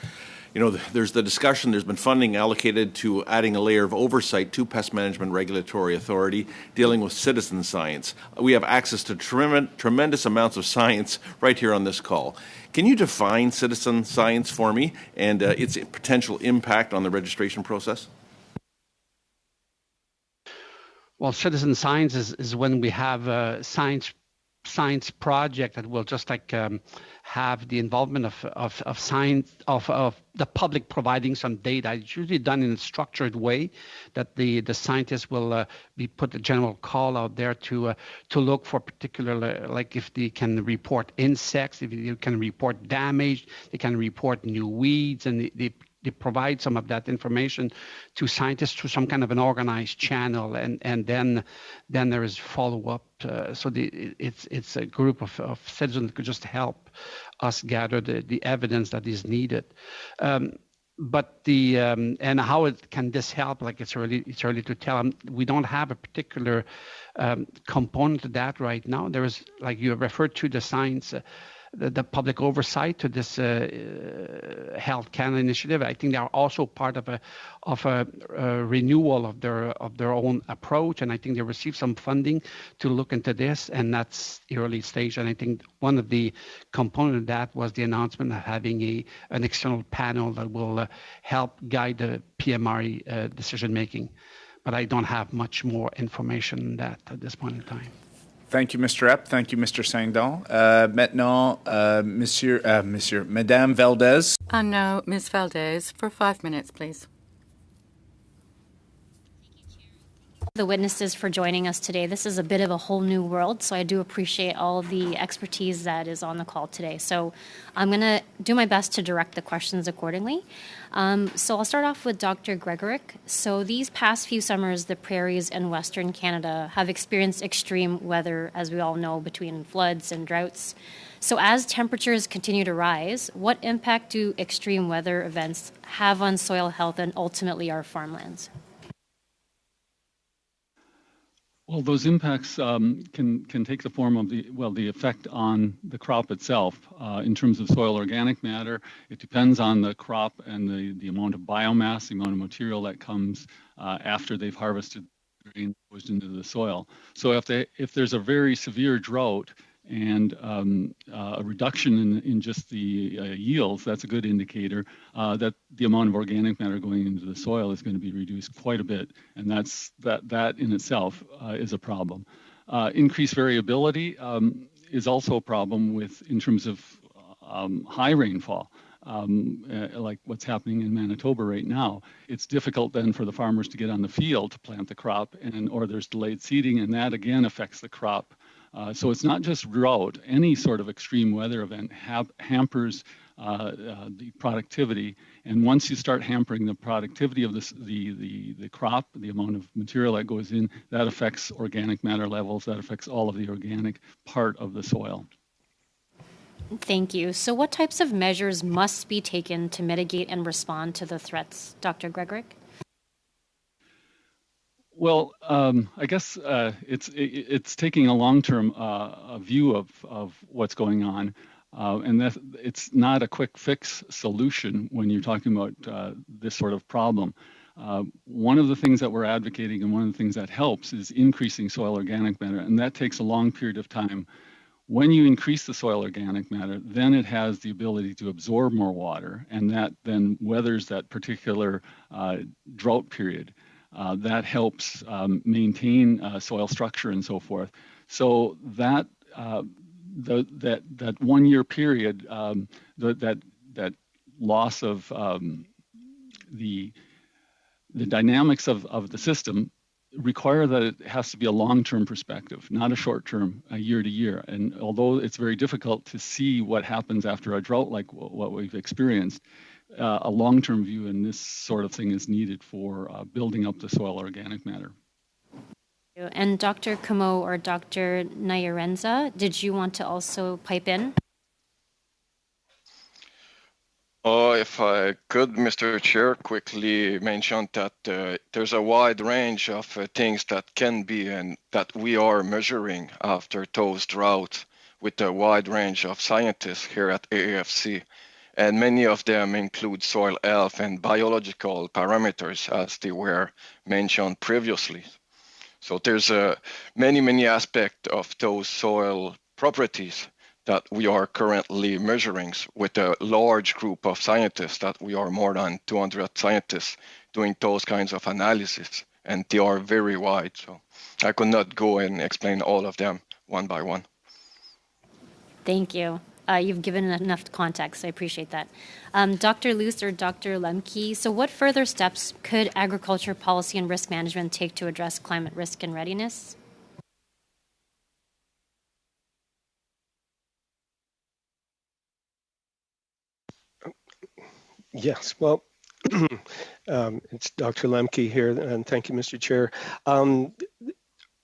there's the discussion, there's been funding allocated to adding a layer of oversight to Pest Management Regulatory Authority dealing with citizen science. We have access to tremendous amounts of science right here on this call. Can you define citizen science for me and its potential impact on the registration process? Well, citizen science is when we have a science project that will just have the involvement of science of the public providing some data. It's usually done in a structured way that the scientists will be put a general call out there to look for particular, like if they can report insects, if they can report damage, they can report new weeds, and they provide some of that information to scientists through some kind of an organized channel, and then there is follow-up. So it's a group of citizens that could just help us gather the evidence that is needed. But and how can this help? It's early to tell. We don't have a particular component to that right now. There is, like you referred to, the science. The public oversight to this Health Canada initiative. I think they are also part of a renewal of their own approach, and I think they received some funding to look into this, and that's the early stage. And I think one of the components of that was the announcement of having an external panel that will help guide the PMRE decision making. But I don't have much more information than that at this point in time. Thank you, Mr. Epp. Thank you, Mr. Saint-Don. Maintenant, Madame Valdez. And now, Ms. Valdez, for 5 minutes, please. The witnesses for joining us today. This is a bit of a whole new world, so I do appreciate all the expertise that is on the call today. So I'm going to do my best to direct the questions accordingly. So I'll start off with Dr. Gregorick. So these past few summers, the prairies in Western Canada have experienced extreme weather, as we all know, between floods and droughts. So as temperatures continue to rise, what impact do extreme weather events have on soil health and ultimately our farmlands? Well, those impacts can take the form of the effect on the crop itself. In terms of soil organic matter, it depends on the crop and the amount of biomass, the amount of material that comes after they've harvested the grain goes into the soil. So if there's a very severe drought and a reduction in just the yields, that's a good indicator that the amount of organic matter going into the soil is going to be reduced quite a bit, and that in itself is a problem. Increased variability is also a problem in terms of high rainfall. Like what's happening in Manitoba right now, it's difficult then for the farmers to get on the field to plant the crop, or there's delayed seeding, and that again affects the crop. So it's not just drought. Any sort of extreme weather event hampers the productivity, and once you start hampering the productivity of the crop, the amount of material that goes in, that affects organic matter levels. That affects all of the organic part of the soil. Thank you. So what types of measures must be taken to mitigate and respond to the threats, Dr. Gregorick? Well, I guess it's taking a long-term view of what's going on, and that it's not a quick fix solution when you're talking about this sort of problem. One of the things that we're advocating and one of the things that helps is increasing soil organic matter, and that takes a long period of time. When you increase the soil organic matter, then it has the ability to absorb more water, and that then weathers that particular drought period. That helps maintain soil structure and so forth. So that that 1 year period, that loss of the dynamics of the system require that it has to be a long-term perspective, not a short-term, year to year. And although it's very difficult to see what happens after a drought like what we've experienced, a long-term view in this sort of thing is needed for building up the soil organic matter. And Dr. Camo or Dr. Nayarenza, did you want to also pipe in? If I could, Mr. Chair, quickly mention that there's a wide range of things that can be and that we are measuring after those droughts with a wide range of scientists here at AAFC. And many of them include soil health and biological parameters, as they were mentioned previously. So there's many aspects of those soil properties that we are currently measuring with a large group of scientists, that we are more than 200 scientists doing those kinds of analysis, and they are very wide. So I could not go and explain all of them one by one. Thank you. You've given enough context. I appreciate that. Dr. Luce or Dr. Lemke, so what further steps could agriculture policy and risk management take to address climate risk and readiness? Yes, well, it's Dr. Lemke here, and thank you, Mr. Chair.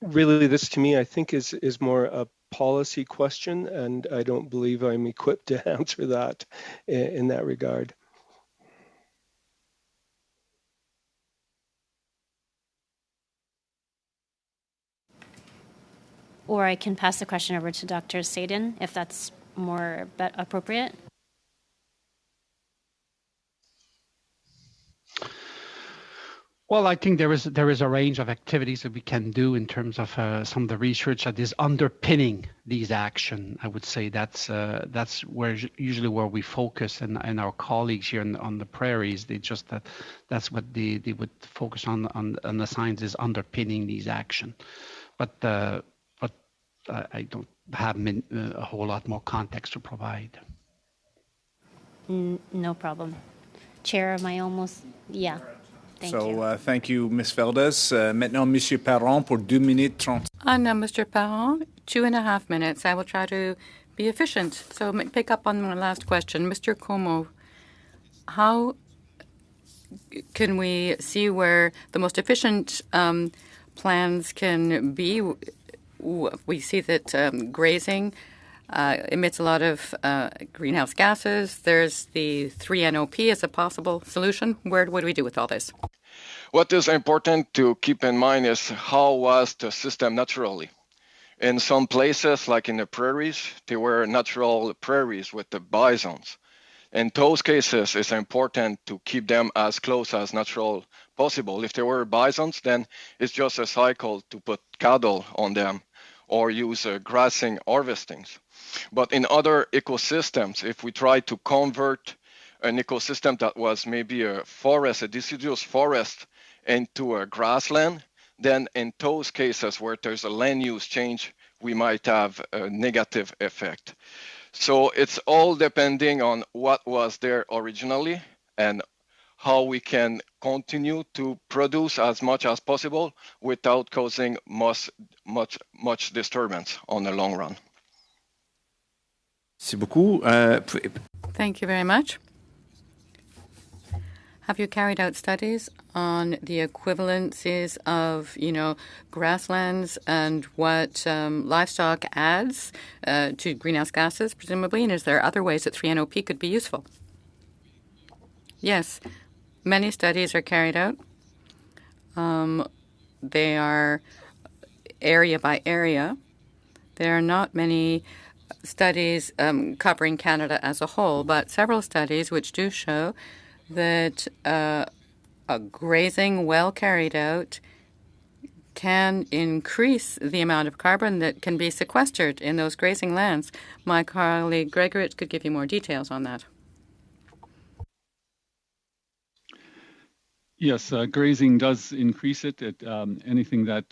Really, this to me, I think, is more a policy question, and I don't believe I'm equipped to answer that in that regard. Or I can pass the question over to Dr. Sadin, if that's more appropriate. Well, I think there is a range of activities that we can do in terms of some of the research that is underpinning these action. I would say that's usually where we focus, and our colleagues here on the prairies, that's what they would focus on the science is underpinning these action. But I don't have a whole lot more context to provide. No problem. Chair, am I almost? Yeah. Thank you, Ms. Feldes. Maintenant, Monsieur Parent, pour 2 minutes 30. And now, Mr. Parent, 2.5 minutes. I will try to be efficient. So pick up on my last question. Mr. Como, how can we see where the most efficient plans can be? We see that grazing emits a lot of greenhouse gases. There's the 3NOP as a possible solution. What do we do with all this? What is important to keep in mind is how was the system naturally. In some places, like in the prairies, there were natural prairies with the bisons. In those cases, it's important to keep them as close as natural possible. If there were bisons, then it's just a cycle to put cattle on them or use grassing harvestings. But in other ecosystems, if we try to convert an ecosystem that was maybe a forest, a deciduous forest, into a grassland, then in those cases where there's a land use change, we might have a negative effect. So it's all depending on what was there originally and how we can continue to produce as much as possible without causing much disturbance on the long run. Thank you very much. Have you carried out studies on the equivalencies of, grasslands and what livestock adds to greenhouse gases, presumably? And is there other ways that 3NOP could be useful? Yes, many studies are carried out. They are area by area. There are not many studies covering Canada as a whole, but several studies which do show that a grazing well carried out can increase the amount of carbon that can be sequestered in those grazing lands. My colleague Gregorich could give you more details on that. Yes, grazing does increase it. Anything that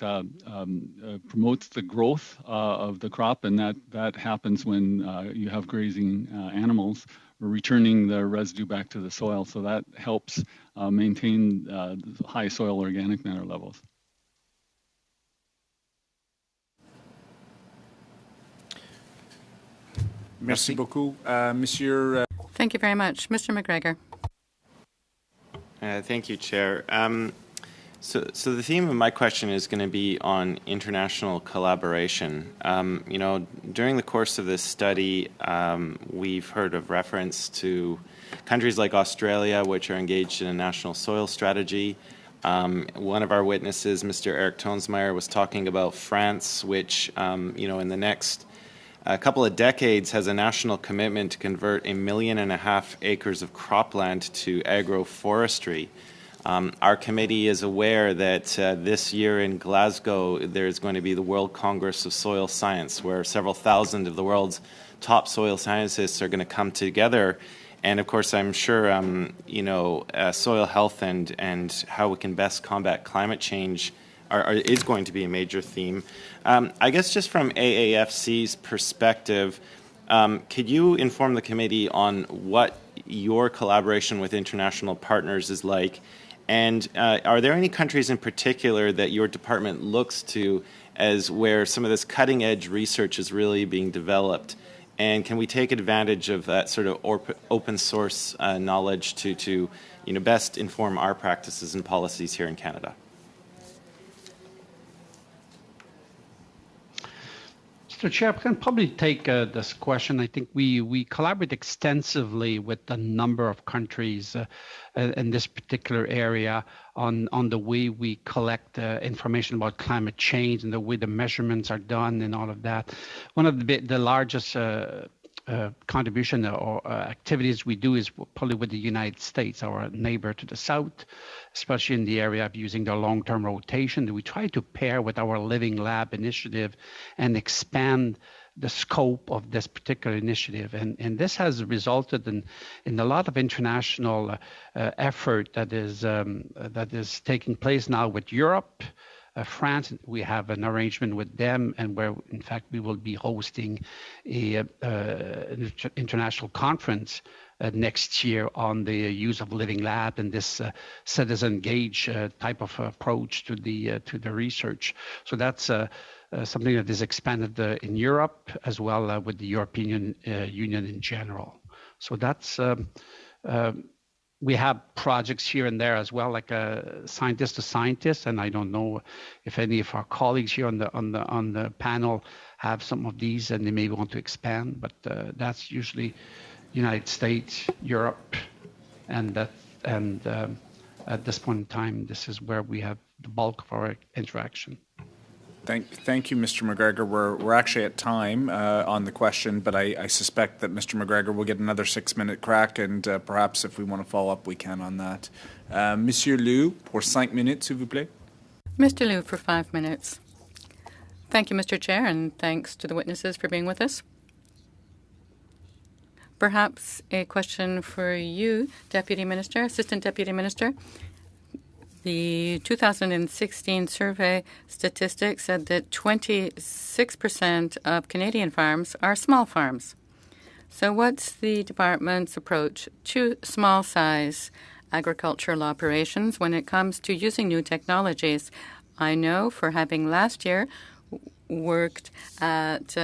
promotes the growth of the crop, and that happens when you have grazing animals returning the residue back to the soil. So that helps maintain high soil organic matter levels. Merci beaucoup, Monsieur. Thank you very much. Mr. McGregor. Thank you, Chair. So the theme of my question is going to be on international collaboration. During the course of this study, we've heard of reference to countries like Australia, which are engaged in a national soil strategy. One of our witnesses, Mr. Eric Tonsmeyer, was talking about France, which, in the next couple of decades has a national commitment to convert 1.5 million acres of cropland to agroforestry. Our committee is aware that this year in Glasgow there's going to be the World Congress of Soil Science, where several thousand of the world's top soil scientists are going to come together. And of course, I'm sure soil health and how we can best combat climate change is going to be a major theme. I guess just from AAFC's perspective, could you inform the committee on what your collaboration with international partners is like? And are there any countries in particular that your department looks to as where some of this cutting-edge research is really being developed? And can we take advantage of that sort of open source knowledge to best inform our practices and policies here in Canada? Mr. Chair, I can probably take this question. I think we collaborate extensively with a number of countries in this particular area on the way we collect information about climate change and the way the measurements are done and all of that. One of the largest contribution or activities we do is probably with the United States, our neighbor to the south, especially in the area of using their long-term rotation. We try to pair with our Living Lab initiative and expand the scope of this particular initiative. And this has resulted in a lot of international effort that is taking place now with Europe. France, we have an arrangement with them, and where, in fact, we will be hosting an international conference next year on the use of Living Lab and this citizen engage type of approach to the research. So that's something that is expanded in Europe as well with the European Union in general. So that's we have projects here and there as well, like scientist to scientist, and I don't know if any of our colleagues here on the panel have some of these, and they may want to expand. But that's usually United States, Europe, and at this point in time, this is where we have the bulk of our interaction. Thank you, Mr. McGregor. We're actually at time on the question, but I suspect that Mr. McGregor will get another 6-minute crack, and perhaps if we want to follow up, we can on that. Monsieur Liu, pour 5 minutes, s'il vous plaît. Mr. Liu for 5 minutes. Thank you, Mr. Chair, and thanks to the witnesses for being with us. Perhaps a question for you, Deputy Minister, Assistant Deputy Minister. The 2016 survey statistics said that 26% of Canadian farms are small farms. So what's the department's approach to small-size agricultural operations when it comes to using new technologies? I know, for having last year worked at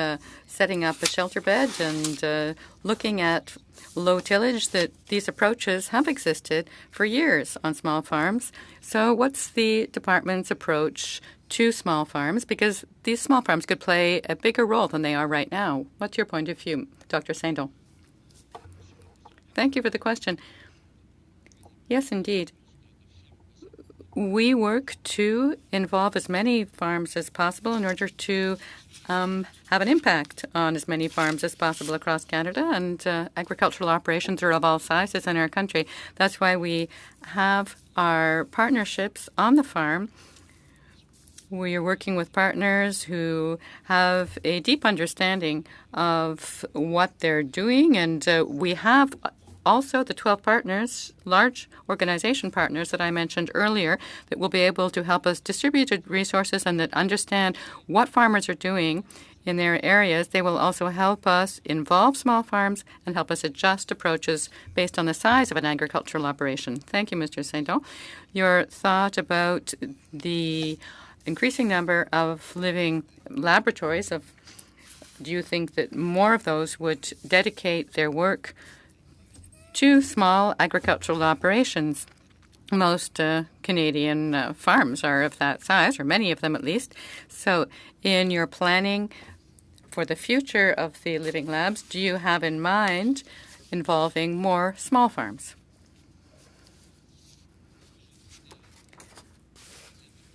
setting up a shelter bed and looking at low tillage, that these approaches have existed for years on small farms. So what's the department's approach to small farms? Because these small farms could play a bigger role than they are right now. What's your point of view, Dr. Saint-Don? Thank you for the question. Yes, indeed. We work to involve as many farms as possible in order to have an impact on as many farms as possible across Canada, and agricultural operations are of all sizes in our country. That's why we have our partnerships on the farm. We are working with partners who have a deep understanding of what they're doing, and we have also the 12 partners, large organization partners that I mentioned earlier, that will be able to help us distribute resources and that understand what farmers are doing in their areas. They will also help us involve small farms and help us adjust approaches based on the size of an agricultural operation. Thank you, Mr. Saint-Don. Your thought about the increasing number of living laboratories, do you think that more of those would dedicate their work to small agricultural operations? Most Canadian farms are of that size, or many of them at least. So in your planning for the future of the living labs, do you have in mind involving more small farms?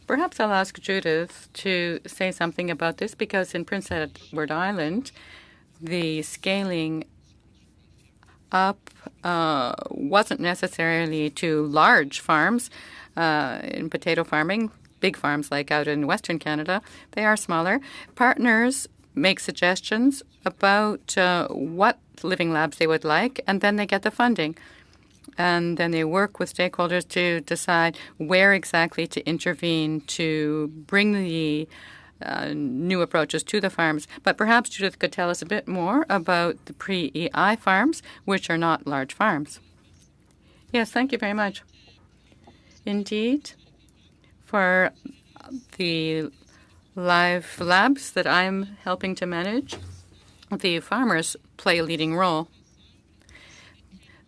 Perhaps I'll ask Judith to say something about this, because in Prince Edward Island, the scaling up wasn't necessarily to large farms in potato farming. Big farms like out in Western Canada, they are smaller. Partners make suggestions about what living labs they would like, and then they get the funding. And then they work with stakeholders to decide where exactly to intervene to bring the new approaches to the farms. But perhaps Judith could tell us a bit more about the pre-EI farms, which are not large farms. Yes, thank you very much. Indeed, for the live labs that I'm helping to manage, the farmers play a leading role.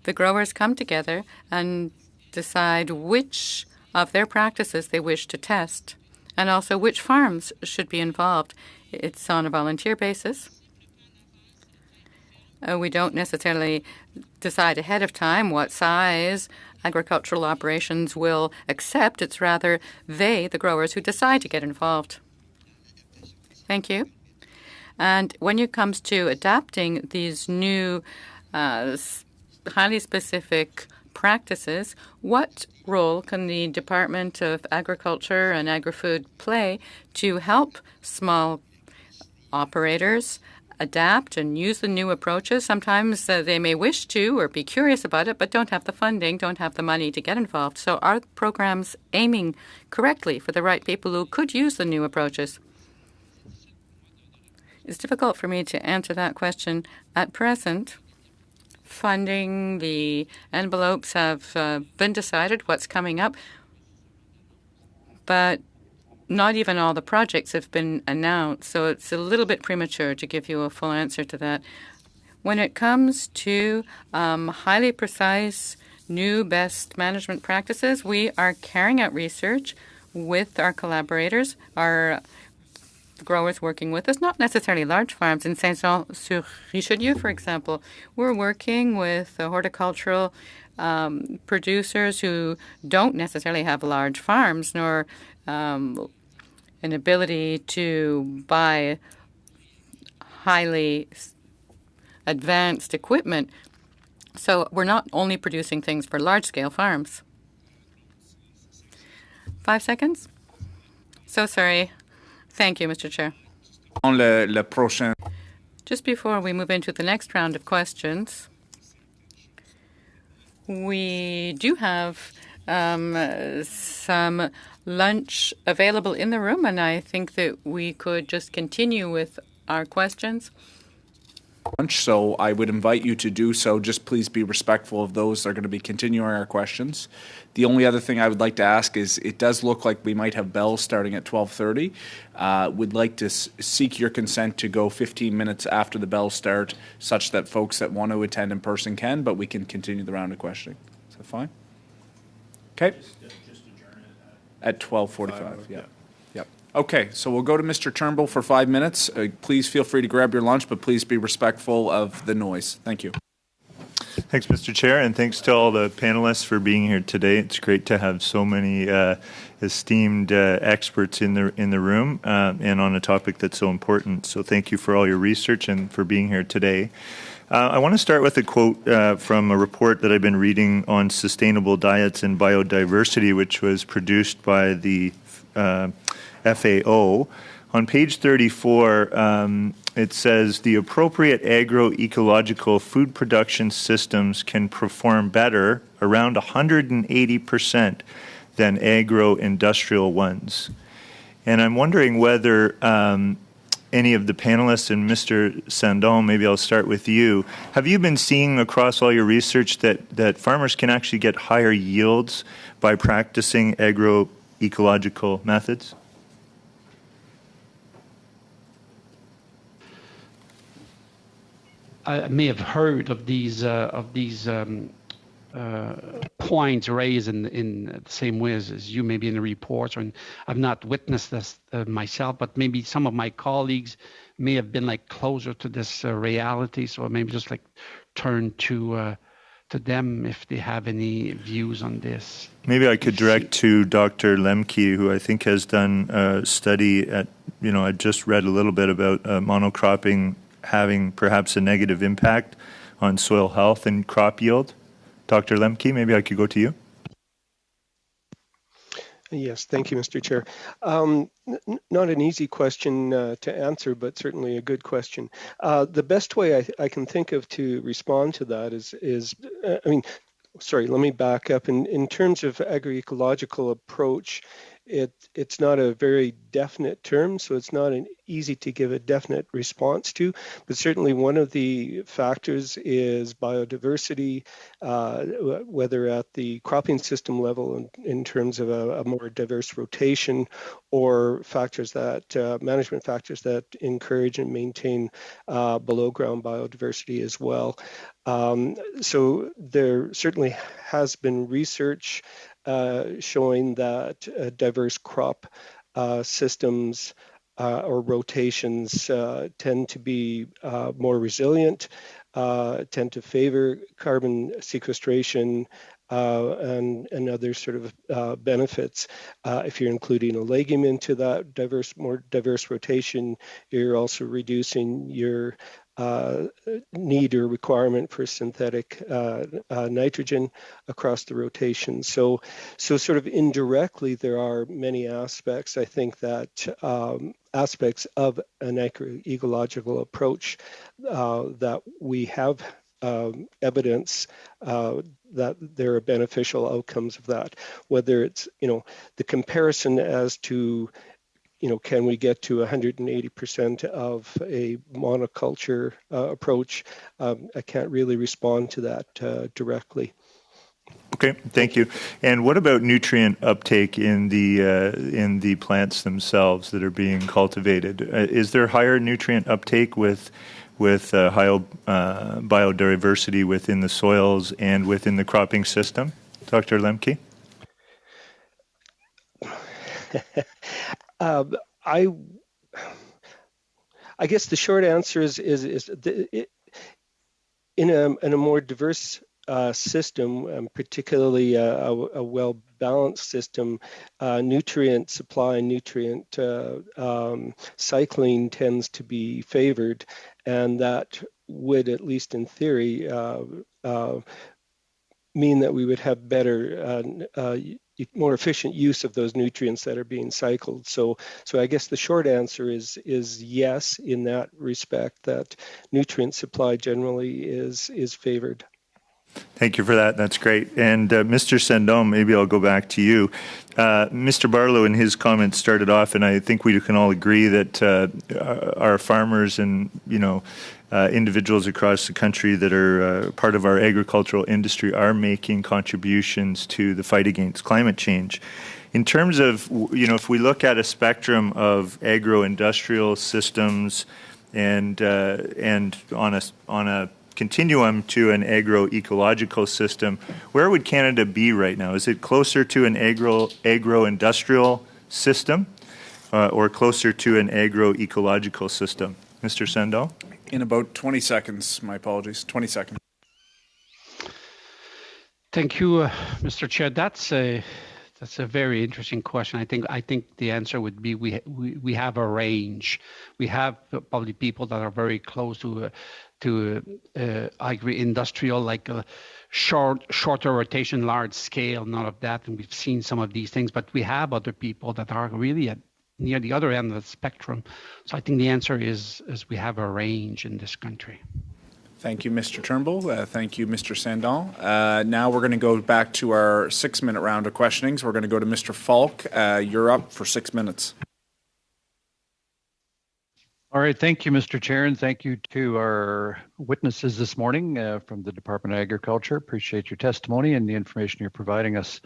The growers come together and decide which of their practices they wish to test, and also which farms should be involved. It's on a volunteer basis. We don't necessarily decide ahead of time what size agricultural operations will accept. It's rather they, the growers, who decide to get involved. Thank you. And when it comes to adapting these new highly specific practices, what role can the Department of Agriculture and Agri-Food play to help small operators adapt and use the new approaches? Sometimes they may wish to or be curious about it, but don't have the funding, don't have the money to get involved. So are programs aiming correctly for the right people who could use the new approaches? It's difficult for me to answer that question at present. Funding, the envelopes have been decided, what's coming up, but not even all the projects have been announced, so it's a little bit premature to give you a full answer to that. When it comes to highly precise new best management practices, we are carrying out research with our collaborators, our growers working with us, not necessarily large farms. In Saint-Jean-sur-Richelieu, for example, we're working with horticultural producers who don't necessarily have large farms nor an ability to buy highly advanced equipment. So we're not only producing things for large-scale farms. 5 seconds? So sorry. Thank you, Mr. Chair. Just before we move into the next round of questions, we do have some lunch available in the room, and I think that we could just continue with our questions. So I would invite you to do so. Just please be respectful of those that are going to be continuing our questions. The only other thing I would like to ask is, it does look like we might have bells starting at 12:30. Would like to seek your consent to go 15 minutes after the bells start, such that folks that want to attend in person can, but we can continue the round of questioning. Is that fine? Okay. Just adjourn it at 12:45. Yeah. Yep. Okay, so we'll go to Mr. Turnbull for 5 minutes. Please feel free to grab your lunch, but please be respectful of the noise. Thank you. Thanks, Mr. Chair, and thanks to all the panelists for being here today. It's great to have so many esteemed experts in the room and on a topic that's so important. So thank you for all your research and for being here today. I want to start with a quote from a report that I've been reading on sustainable diets and biodiversity, which was produced by the FAO on page 34, it says the appropriate agroecological food production systems can perform better, around 180%, than agro-industrial ones. And I'm wondering whether any of the panelists, and Mr. Sandon, maybe I'll start with you. Have you been seeing across all your research that farmers can actually get higher yields by practicing agroecological methods? I may have heard of these points raised in the same way as you, maybe in the reports, and I've not witnessed this myself, but maybe some of my colleagues may have been like closer to this reality. So maybe just like turn to them if they have any views on this. Maybe I could direct to Dr. Lemke, who I think has done a study at, I just read a little bit about monocropping having perhaps a negative impact on soil health and crop yield. Dr. Lemke, maybe I could go to you. Yes, thank you, Mr. Chair. Not an easy question to answer, but certainly a good question. The best way I can think of to respond to that let me back up. In terms of agroecological approach, it's not a very definite term, so it's not easy to give a definite response to, but certainly one of the factors is biodiversity, whether at the cropping system level in terms of a more diverse rotation, or factors that, management factors that encourage and maintain below ground biodiversity as well. So there certainly has been research showing that diverse crop systems or rotations tend to be more resilient, tend to favor carbon sequestration and other sort of benefits. If you're including a legume into that more diverse rotation, you're also reducing your need or requirement for synthetic nitrogen across the rotation. So sort of indirectly, there are many aspects. I think that aspects of an agroecological approach that we have evidence that there are beneficial outcomes of that, whether it's, the comparison as to can we get to 180% of a monoculture approach? I can't really respond to that directly. Okay, thank you. And what about nutrient uptake in the plants themselves that are being cultivated? Is there higher nutrient uptake with high biodiversity within the soils and within the cropping system? Dr. Lemke? I guess the short answer is in a more diverse system, particularly a well-balanced system, nutrient supply and nutrient cycling tends to be favored, and that would, at least in theory, mean that we would have better, more efficient use of those nutrients that are being cycled. So I guess the short answer is yes, in that respect, that nutrient supply generally is favored. Thank you for that. That's great. And Mr. Sandon, maybe I'll go back to you. Mr. Barlow, in his comments, started off, and I think we can all agree that our farmers and individuals across the country that are part of our agricultural industry are making contributions to the fight against climate change. In terms of, if we look at a spectrum of agro-industrial systems and on a continuum to an agroecological system, where would Canada be right now? Is it closer to an agro-industrial system or closer to an agroecological system? Mr. Sandal? In about 20 seconds, my apologies, 20 seconds. Thank you, Mr. Chair. That's a very interesting question. I think the answer would be we have a range. We have probably people that are very close to agri-industrial, like a shorter rotation, large scale, none of that. And we've seen some of these things, but we have other people that are really at near the other end of the spectrum. So I think the answer is we have a range in this country. Thank you, Mr. Turnbull. Thank you, Mr. Sandon. Now we're going to go back to our 6-minute round of questionings. We're going to go to Mr. Falk. You're up for 6 minutes. All right. Thank you, Mr. Chair, and thank you to our witnesses this morning from the Department of Agriculture. Appreciate your testimony and the information you're providing us.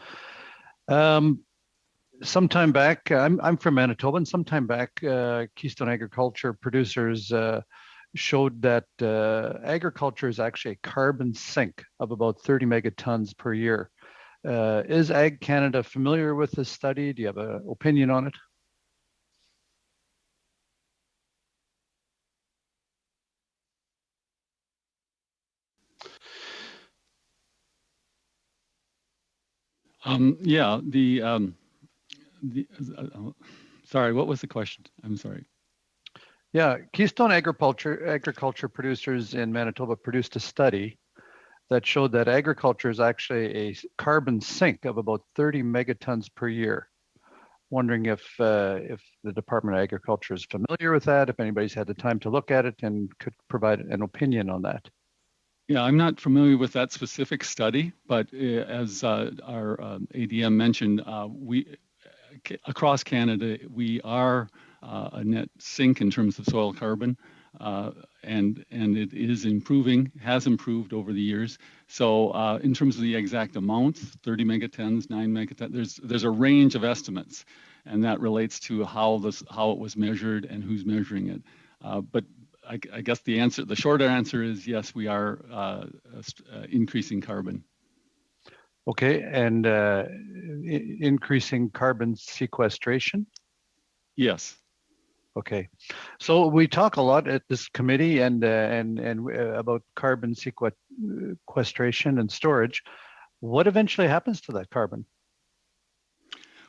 Sometime back, I'm from Manitoba, and sometime back, Keystone Agriculture producers showed that agriculture is actually a carbon sink of about 30 megatons per year. Is Ag Canada familiar with this study? Do you have an opinion on it? Yeah, sorry, what was the question? I'm sorry. Yeah, Keystone agriculture producers in Manitoba produced a study that showed that agriculture is actually a carbon sink of about 30 megatons per year. Wondering if the Department of Agriculture is familiar with that, if anybody's had the time to look at it and could provide an opinion on that. Yeah, I'm not familiar with that specific study, but as our ADM mentioned, we across Canada, we are a net sink in terms of soil carbon, and it is improving, has improved over the years. So in terms of the exact amounts, 30 megatons, 9 megatons, there's a range of estimates, and that relates to how it was measured and who's measuring it. But I guess the shorter answer is yes, we are increasing carbon. Okay, and increasing carbon sequestration? Yes. Okay, so we talk a lot at this committee and about carbon sequestration and storage. What eventually happens to that carbon?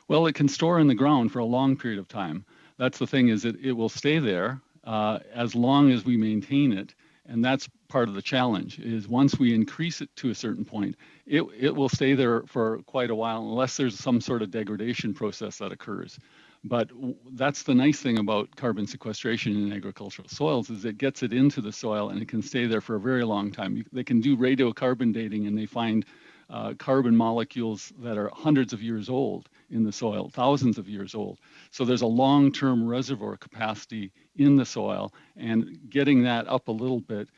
Well, it can store in the ground for a long period of time. That's the thing, is it will stay there as long as we maintain it. And that's part of the challenge, is once we increase it to a certain point, it will stay there for quite a while unless there's some sort of degradation process that occurs. But that's the nice thing about carbon sequestration in agricultural soils, is it gets it into the soil and it can stay there for a very long time. They can do radiocarbon dating and they find carbon molecules that are hundreds of years old in the soil, thousands of years old. So there's a long-term reservoir capacity in the soil, and getting that up a little bit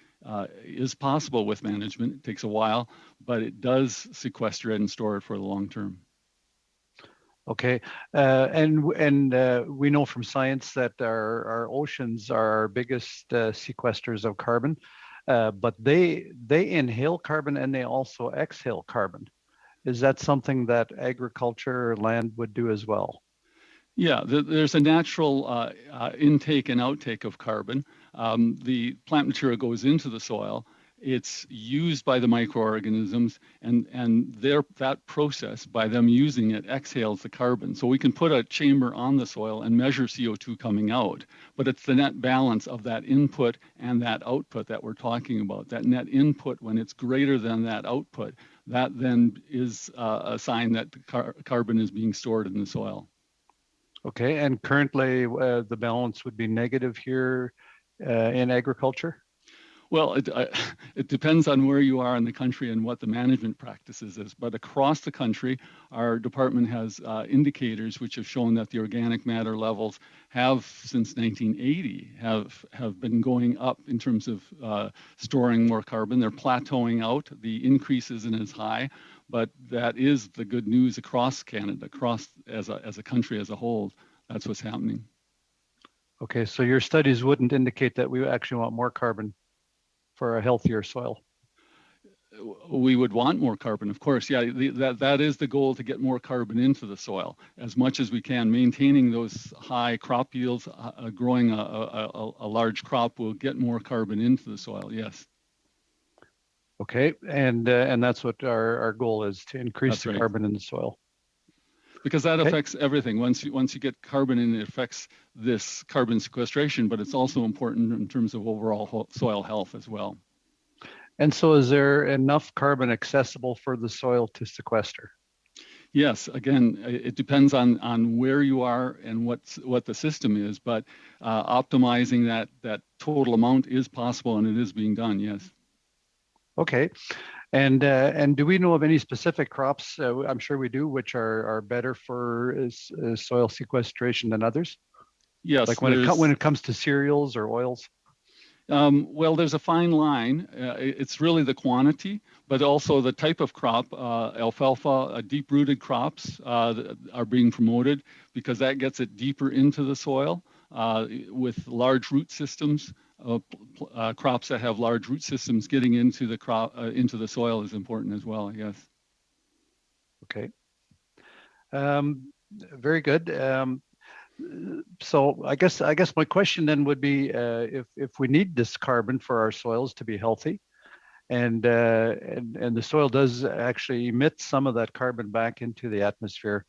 is possible with management. It takes a while, but it does sequester it and store it for the long term. Okay, and we know from science that our oceans are our biggest sequesters of carbon. But they inhale carbon and they also exhale carbon. Is that something that agriculture or land would do as well? Yeah, there's a natural intake and outtake of carbon. The plant material goes into the soil. It's used by the microorganisms, and that process, by them using it, exhales the carbon. So we can put a chamber on the soil and measure CO2 coming out, but it's the net balance of that input and that output that we're talking about. That net input, when it's greater than that output, that then is a sign that the carbon is being stored in the soil. Okay, and currently the balance would be negative here in agriculture? Well, it depends on where you are in the country and what the management practices is. But across the country, our department has indicators which have shown that the organic matter levels have, since 1980, have been going up in terms of storing more carbon. They're plateauing out. The increase isn't as high, but that is the good news across Canada, across as a country as a whole. That's what's happening. Okay, so your studies wouldn't indicate that we actually want more carbon for a healthier soil? We would want more carbon, of course. Yeah, that is the goal, to get more carbon into the soil as much as we can. Maintaining those high crop yields, growing a large crop will get more carbon into the soil, yes. Okay, and that's what our goal is, to increase the carbon in the soil. Because that affects everything. Once you get carbon in, it affects this carbon sequestration, but it's also important in terms of overall soil health as well. And so is there enough carbon accessible for the soil to sequester? Yes, again, it depends on where you are and what the system is, but optimizing that total amount is possible, and it is being done. Yes. Okay. And do we know of any specific crops? I'm sure we do, which are better for soil sequestration than others. Yes. Like when it comes to cereals or oils. Well, there's a fine line. It's really the quantity, but also the type of crop. Alfalfa, deep-rooted crops are being promoted because that gets it deeper into the soil with large root systems. Crops that have large root systems getting into the into the soil is important as well. Yes. Okay. Very good. So I guess my question then would be if we need this carbon for our soils to be healthy, and the soil does actually emit some of that carbon back into the atmosphere.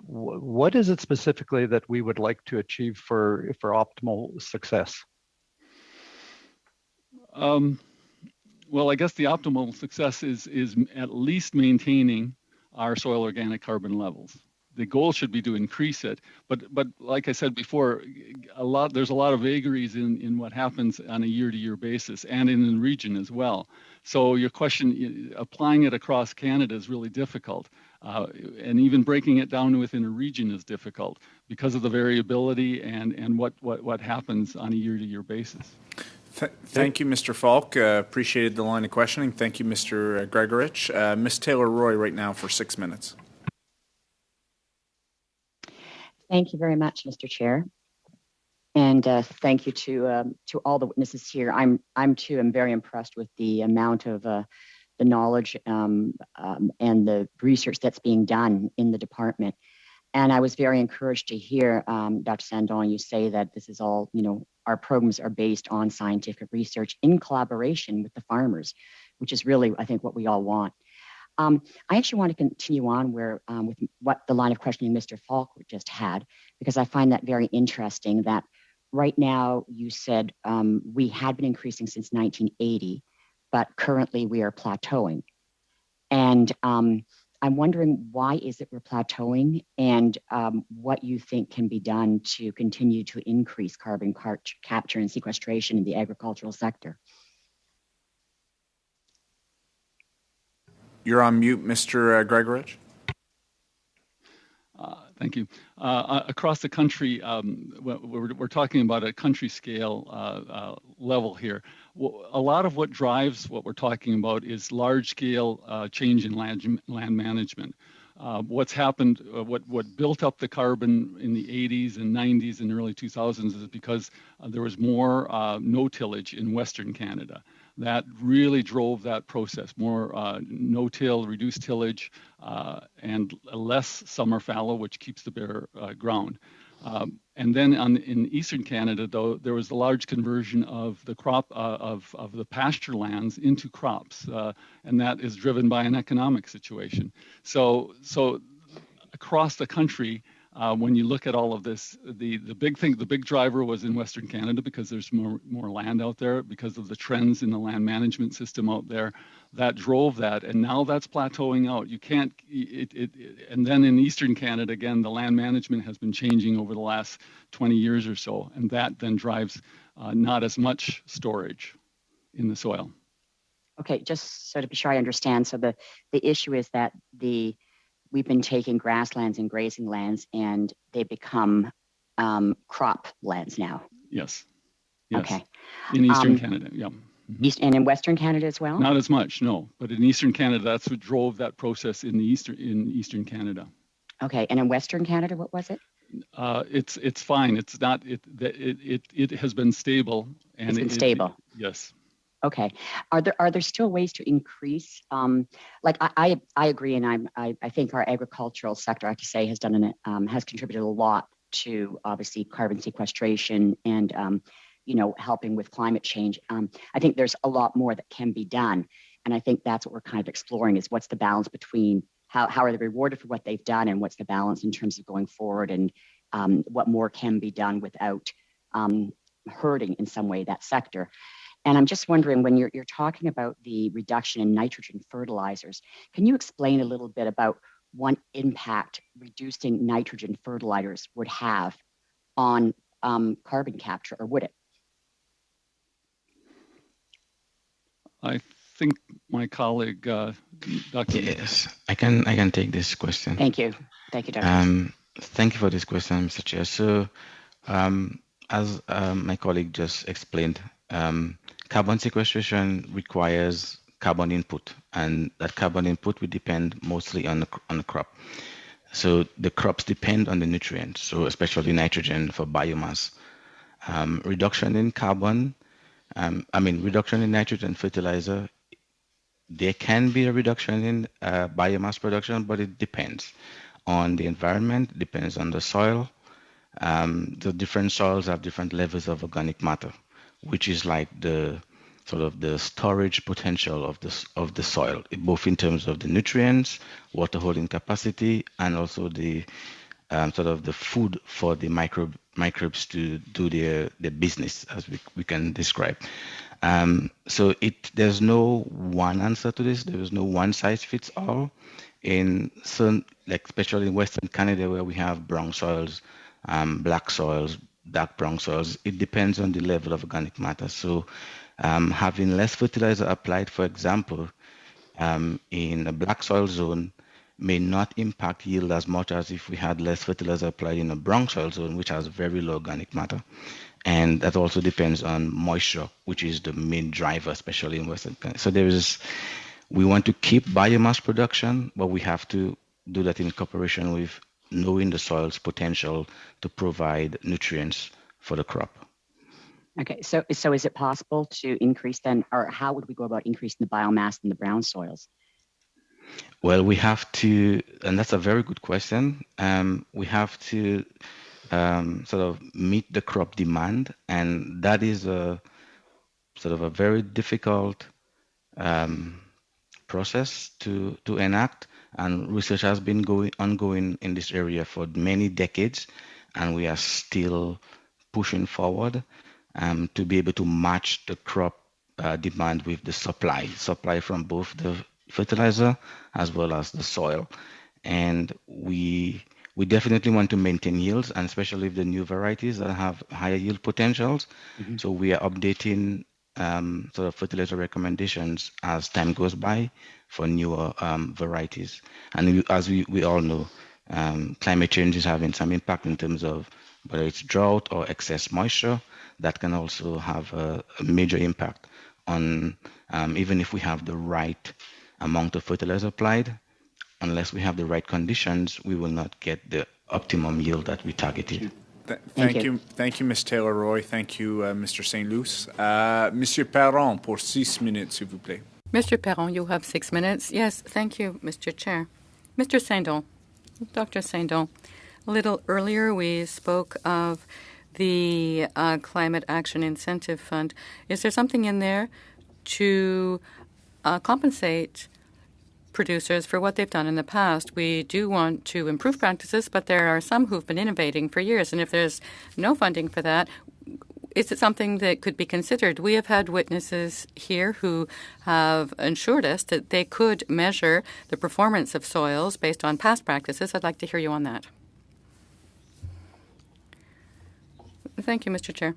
What is it specifically that we would like to achieve for optimal success? Well, I guess the optimal success is at least maintaining our soil organic carbon levels. The goal should be to increase it, but like I said before, there's a lot of vagaries in what happens on a year-to-year basis and in the region as well. So your question, applying it across Canada is really difficult, and even breaking it down within a region is difficult because of the variability and what happens on a year-to-year basis. Thank you, Mr. Falk. Appreciated the line of questioning. Thank you, Mr. Gregorich. Ms. Taylor-Roy right now for 6 minutes. Thank you very much, Mr. Chair. And thank you to all the witnesses here. I'm too am very impressed with the amount of the knowledge and the research that's being done in the department. And I was very encouraged to hear, Dr. Sandon, you say that this is all, our programs are based on scientific research in collaboration with the farmers, which is really, I think, what we all want. I actually want to continue on with what the line of questioning Mr. Falk just had, because I find that very interesting that right now you said we had been increasing since 1980, but currently we are plateauing. And I'm wondering why is it we're plateauing and what you think can be done to continue to increase carbon capture and sequestration in the agricultural sector. You're on mute, Mr. Gregorich. Thank you. Across the country, we're talking about a country scale level here. A lot of what drives what we're talking about is large scale change in land management. What's happened, what built up the carbon in the 80s and 90s and early 2000s is because there was more no-tillage in Western Canada. That really drove that process, more no-till, reduced tillage, and less summer fallow, which keeps the bare ground. And then in Eastern Canada, though, there was a large conversion of the crop of the pasture lands into crops, and that is driven by an economic situation. So across the country, when you look at all of this, the big driver was in Western Canada because there's more land out there, because of the trends in the land management system out there that drove that, and now that's plateauing out. You can't, and then in Eastern Canada, again, the land management has been changing over the last 20 years or so, and that then drives not as much storage in the soil. Okay, just so to be sure I understand, so the issue is that we've been taking grasslands and grazing lands and they become crop lands now. Yes. Okay. In Eastern Canada, yeah. Mm-hmm. And in Western Canada as well? Not as much, no. But in Eastern Canada, that's what drove that process in Eastern Canada. Okay, and in Western Canada, what was it? It's fine. It's not. It has been stable. And it's been stable. Yes. Okay. Are there still ways to increase? Like I agree, and I think our agricultural sector, I have to say, has contributed a lot to obviously carbon sequestration and helping with climate change. I think there's a lot more that can be done, and I think that's what we're kind of exploring: is what's the balance between how are they rewarded for what they've done, and what's the balance in terms of going forward, and what more can be done without hurting in some way that sector. And I'm just wondering, when you're talking about the reduction in nitrogen fertilizers, can you explain a little bit about what impact reducing nitrogen fertilizers would have on carbon capture, or would it? I think my colleague, Dr. Yes, I can take this question. Thank you. Thank you, Dr. Thank you for this question, Mr. Chair. So, as my colleague just explained, carbon sequestration requires carbon input, and that carbon input will depend mostly on the crop. So the crops depend on the nutrients, so especially nitrogen for biomass. Reduction in carbon, reduction in nitrogen fertilizer, there can be a reduction in biomass production, but it depends on the environment, depends on the soil. The different soils have different levels of organic matter, which is like the sort of the storage potential of the soil, both in terms of the nutrients, water holding capacity, and also the sort of the food for the microbes to do their business, as we can describe. So there's no one answer to this. There is no one size fits all. In some, like especially in Western Canada, where we have brown soils, black soils, dark brown soils, it depends on the level of organic matter. So having less fertilizer applied, for example, in a black soil zone may not impact yield as much as if we had less fertilizer applied in a brown soil zone, which has very low organic matter. And that also depends on moisture, which is the main driver, especially in Western Canada. So we want to keep biomass production, but we have to do that in cooperation with knowing the soil's potential to provide nutrients for the crop. Okay, so is it possible to increase then, or how would we go about increasing the biomass in the brown soils? Well, we have to, and that's a very good question. We have to sort of meet the crop demand, and that is a sort of a very difficult process to enact. And research has been ongoing in this area for many decades, and we are still pushing forward to be able to match the crop demand with the supply from both the fertilizer as well as the soil. And we definitely want to maintain yields, and especially with the new varieties that have higher yield potentials. Mm-hmm. So we are updating sort of fertilizer recommendations as time goes by for newer varieties. And as we all know, climate change is having some impact in terms of whether it's drought or excess moisture. That can also have a major impact on, even if we have the right amount of fertilizer applied, unless we have the right conditions, we will not get the optimum yield that we targeted. Thank you. Thank you, Ms. Taylor-Roy. Thank you, Mr. Saint-Luce. Monsieur Perron, pour 6 minutes, s'il vous plaît. Mr. Perron, you have 6 minutes. Yes, thank you, Mr. Chair. Mr. Saint-Don, Dr. Saint-Don, a little earlier we spoke of the Climate Action Incentive Fund. Is there something in there to compensate producers for what they've done in the past? We do want to improve practices, but there are some who've been innovating for years, and if there's no funding for that, is it something that could be considered? We have had witnesses here who have assured us that they could measure the performance of soils based on past practices. I'd like to hear you on that. Thank you, Mr. Chair.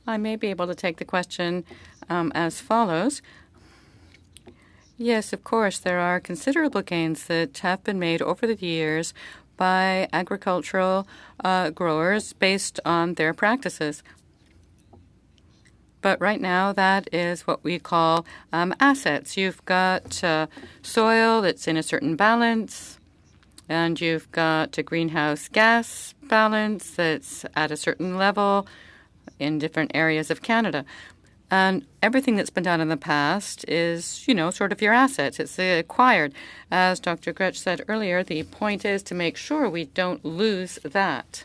I may be able to take the question as follows. Yes, of course, there are considerable gains that have been made over the years by agricultural growers based on their practices. But right now, that is what we call assets. You've got soil that's in a certain balance, and you've got a greenhouse gas balance that's at a certain level in different areas of Canada. And everything that's been done in the past is, sort of your assets. It's acquired. As Dr. Gretsch said earlier, the point is to make sure we don't lose that.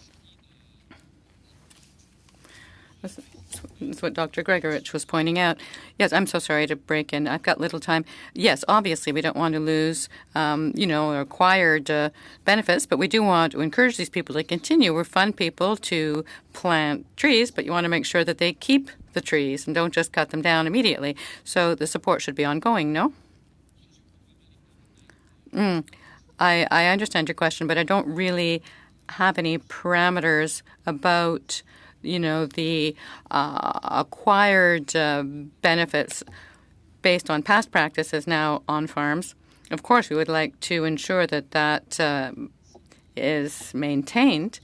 That's what Dr. Gregorich was pointing out. Yes, I'm so sorry to break in. I've got little time. Yes, obviously we don't want to lose, acquired benefits, but we do want to encourage these people to continue. We're fund people to plant trees, but you want to make sure that they keep the trees and don't just cut them down immediately. So the support should be ongoing, no? I understand your question, but I don't really have any parameters about, the acquired benefits based on past practices now on farms. Of course, we would like to ensure that is maintained.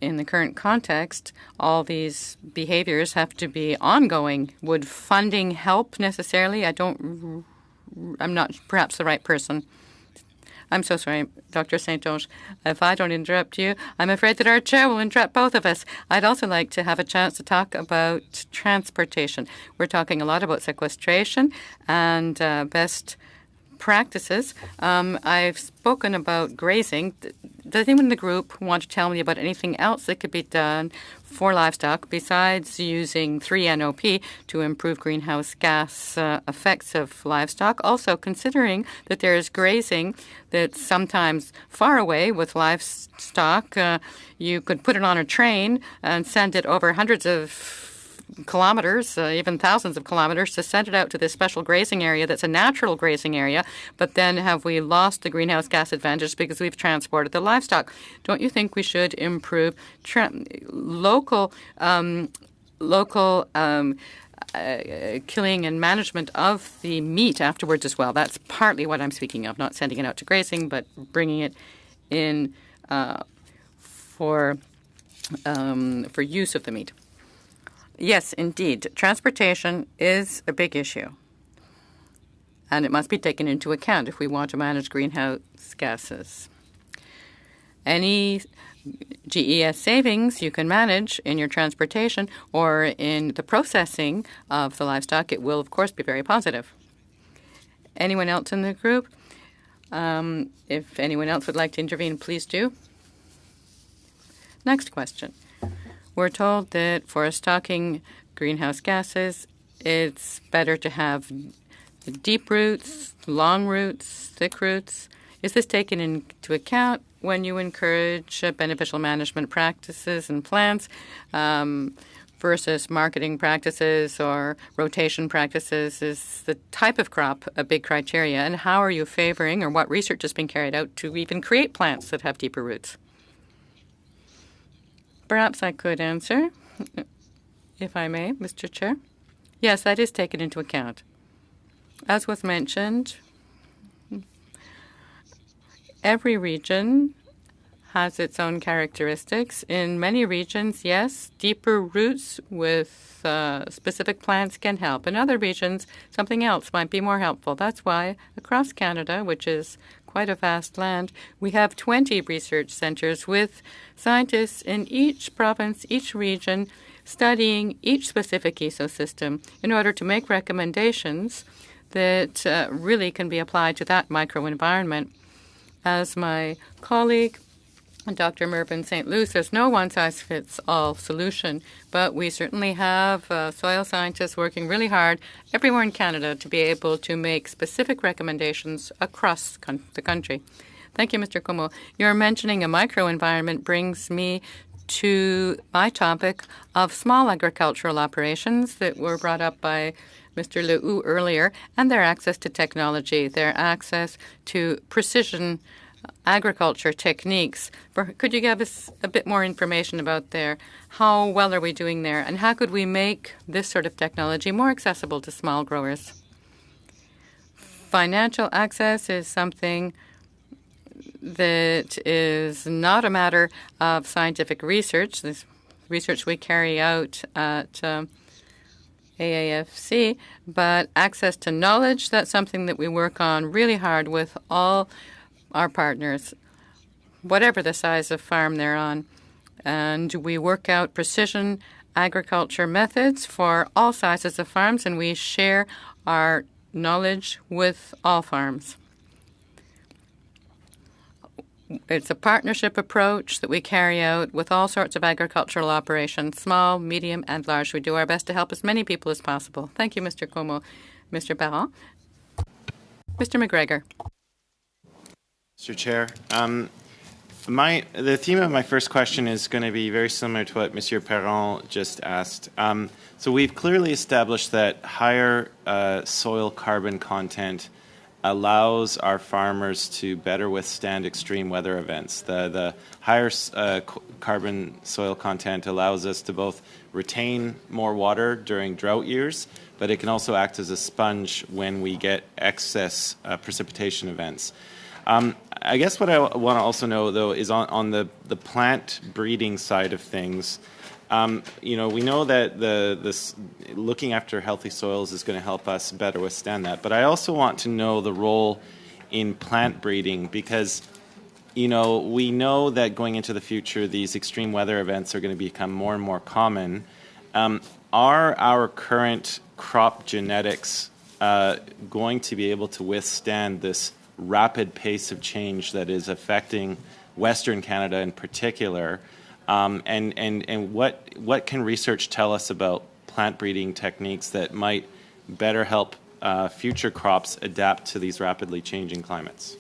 In the current context, all these behaviors have to be ongoing. Would funding help necessarily? I'm not perhaps the right person. I'm so sorry, Dr. St. Onge. If I don't interrupt you, I'm afraid that our chair will interrupt both of us. I'd also like to have a chance to talk about transportation. We're talking a lot about sequestration and best practices. I've spoken about grazing. Does anyone in the group want to tell me about anything else that could be done for livestock besides using 3-NOP to improve greenhouse gas effects of livestock? Also, considering that there is grazing that's sometimes far away with livestock, you could put it on a train and send it over hundreds of kilometers, even thousands of kilometers, to send it out to this special grazing area that's a natural grazing area, but then have we lost the greenhouse gas advantage because we've transported the livestock? Don't you think we should improve local killing and management of the meat afterwards as well? That's partly what I'm speaking of, not sending it out to grazing, but bringing it in for use of the meat. Yes, indeed. Transportation is a big issue, and it must be taken into account if we want to manage greenhouse gases. Any GES savings you can manage in your transportation or in the processing of the livestock, it will, of course, be very positive. Anyone else in the group? If anyone else would like to intervene, please do. Next question. We're told that for stocking greenhouse gases, it's better to have deep roots, long roots, thick roots. Is this taken into account when you encourage beneficial management practices and plants versus marketing practices or rotation practices? Is the type of crop a big criteria? And how are you favoring, or what research has been carried out to even create plants that have deeper roots? Perhaps I could answer, if I may, Mr. Chair. Yes, that is taken into account. As was mentioned, every region has its own characteristics. In many regions, yes, deeper roots with specific plants can help. In other regions, something else might be more helpful. That's why across Canada, which is quite a vast land, we have 20 research centers with scientists in each province, each region, studying each specific ecosystem in order to make recommendations that really can be applied to that microenvironment. As my colleague, Dr. Mervyn St. Luce, there's no one-size-fits-all solution, but we certainly have soil scientists working really hard everywhere in Canada to be able to make specific recommendations across the country. Thank you, Mr. Como. Your mentioning a microenvironment brings me to my topic of small agricultural operations that were brought up by Mr. Lehoux earlier, and their access to technology, their access to precision agriculture techniques. Could you give us a bit more information about there? How well are we doing there? And how could we make this sort of technology more accessible to small growers? Financial access is something that is not a matter of scientific research. This research we carry out at AAFC, but access to knowledge, that's something that we work on really hard with all our partners, whatever the size of farm they're on. And we work out precision agriculture methods for all sizes of farms, and we share our knowledge with all farms. It's a partnership approach that we carry out with all sorts of agricultural operations, small, medium, and large. We do our best to help as many people as possible. Thank you, Mr. Como. Mr. Barron. Mr. McGregor. Mr. Chair, the theme of my first question is going to be very similar to what Monsieur Perron just asked. So we've clearly established that higher soil carbon content allows our farmers to better withstand extreme weather events. The higher carbon soil content allows us to both retain more water during drought years, but it can also act as a sponge when we get excess precipitation events. I guess what I want to also know, though, is on the plant breeding side of things. We know that this looking after healthy soils is going to help us better withstand that. But I also want to know the role in plant breeding because, we know that going into the future, these extreme weather events are going to become more and more common. Are our current crop genetics going to be able to withstand this rapid pace of change that is affecting Western Canada in particular? And what can research tell us about plant breeding techniques that might better help future crops adapt to these rapidly changing climates?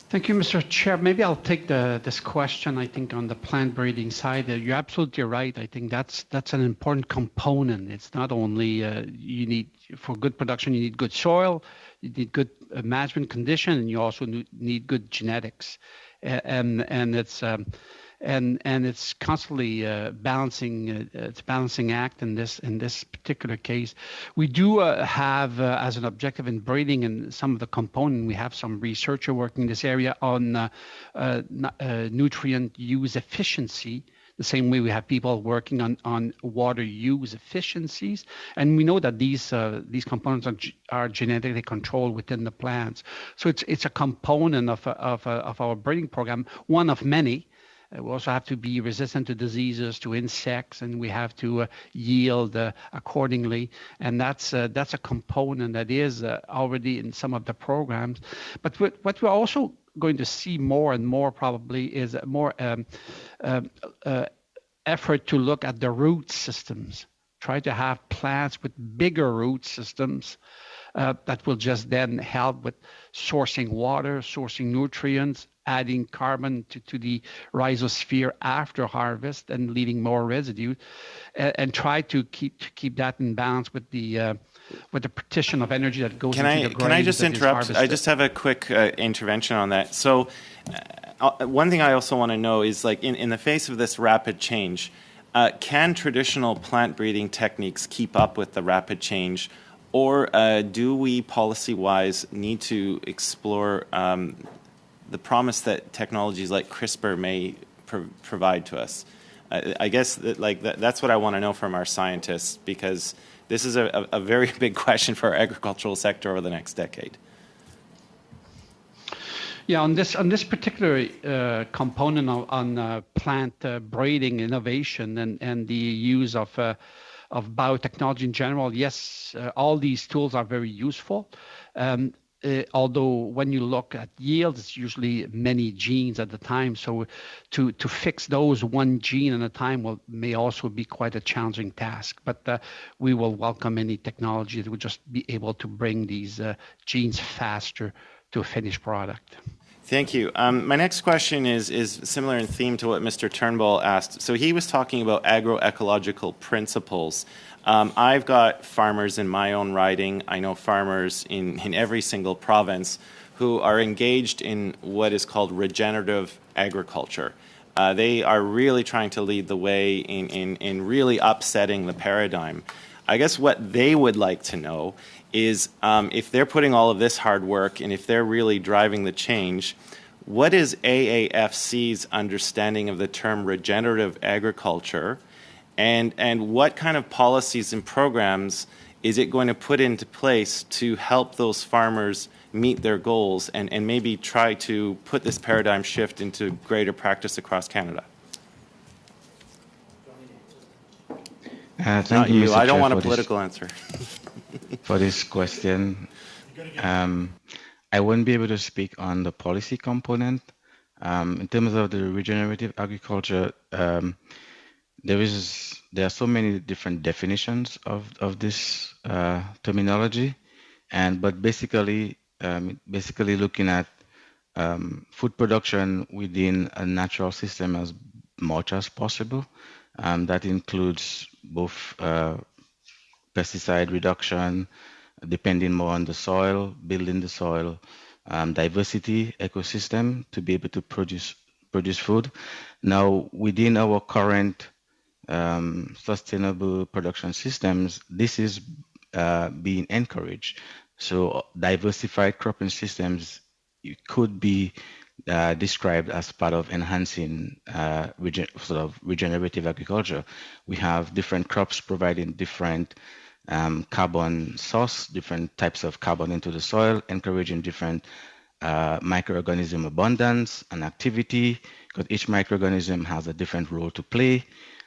Thank you, Mr. Chair. Maybe I'll take this question, I think, on the plant breeding side. You're absolutely right. I think that's an important component. It's not only you need, for good production, you need good soil, you need good management condition, and you also need good genetics. And it's constantly balancing. It's a balancing act in this particular case. We do have as an objective in breeding and some of the component. We have some researcher working in this area on nutrient use efficiency. The same way we have people working on water use efficiencies, and we know that these components are genetically controlled within the plants. So it's a component of our breeding program, one of many. We also have to be resistant to diseases, to insects, and we have to yield accordingly. And that's a component that is already in some of the programs. But what we're also going to see more and more probably is more effort to look at the root systems. Try to have plants with bigger root systems that will just then help with sourcing water, sourcing nutrients, adding carbon to the rhizosphere after harvest and leaving more residue, and try to keep that in balance with the partition of energy that goes into the grain. Can I just interrupt? I just have a quick intervention on that. So one thing I also want to know is, like, in the face of this rapid change, can traditional plant breeding techniques keep up with the rapid change, or do we policy-wise need to explore the promise that technologies like CRISPR may provide to us? I guess that's what I want to know from our scientists, because this is a very big question for our agricultural sector over the next decade. Yeah, on this particular component on plant breeding innovation and the use of biotechnology in general, yes, all these tools are very useful. Although when you look at yield, it's usually many genes at the time. So to fix those one gene at a time may also be quite a challenging task. But we will welcome any technology that would just be able to bring these genes faster to a finished product. Thank you. My next question is similar in theme to what Mr. Turnbull asked. So he was talking about agroecological principles. I've got farmers in my own riding. I know farmers in every single province who are engaged in what is called regenerative agriculture. They are really trying to lead the way in really upsetting the paradigm. I guess what they would like to know is if they're putting all of this hard work and if they're really driving the change, what is AAFC's understanding of the term regenerative agriculture, and what kind of policies and programs is it going to put into place to help those farmers meet their goals and maybe try to put this paradigm shift into greater practice across Canada? Thank you, Mr. I don't Chair, want a political answer. For this question. I won't be able to speak on the policy component. In terms of the regenerative agriculture, there are so many different definitions of this terminology, but basically looking at food production within a natural system as much as possible. That includes both pesticide reduction, depending more on the soil, building the soil, diversity, ecosystem to be able to produce food. Now, within our current sustainable production systems, this is being encouraged. So diversified cropping systems could be described as part of enhancing regenerative agriculture. We have different crops providing different carbon source, different types of carbon into the soil, encouraging different microorganism abundance and activity, because each microorganism has a different role to play.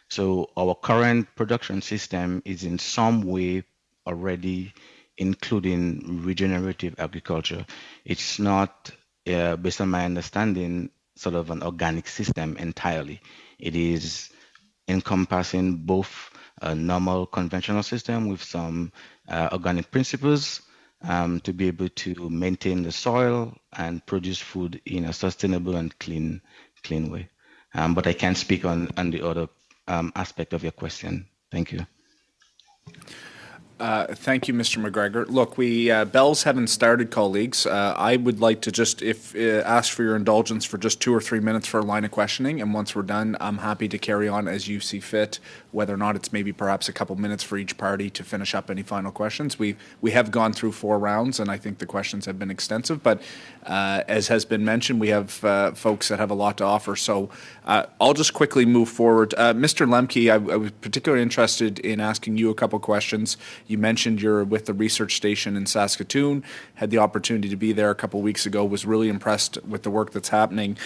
So our current production system is in some way already including regenerative agriculture. It's not, based on my understanding, sort of an organic system entirely. It is encompassing both a normal conventional system with some organic principles to be able to maintain the soil and produce food in a sustainable and clean way. But I can't speak on the other aspect of your question. Thank you. Thank you, Mr. McGregor. Look, bells haven't started, colleagues. I would like to just ask for your indulgence for just 2 or 3 minutes for a line of questioning, and once we're done, I'm happy to carry on as you see fit, whether or not it's maybe perhaps a couple minutes for each party to finish up any final questions. We have gone through 4 rounds, and I think the questions have been extensive, but as has been mentioned, we have folks that have a lot to offer, so I'll just quickly move forward. Mr. Lemke, I was particularly interested in asking you a couple questions. You mentioned you're with the research station in Saskatoon, had the opportunity to be there a couple weeks ago, was really impressed with the work that's happening.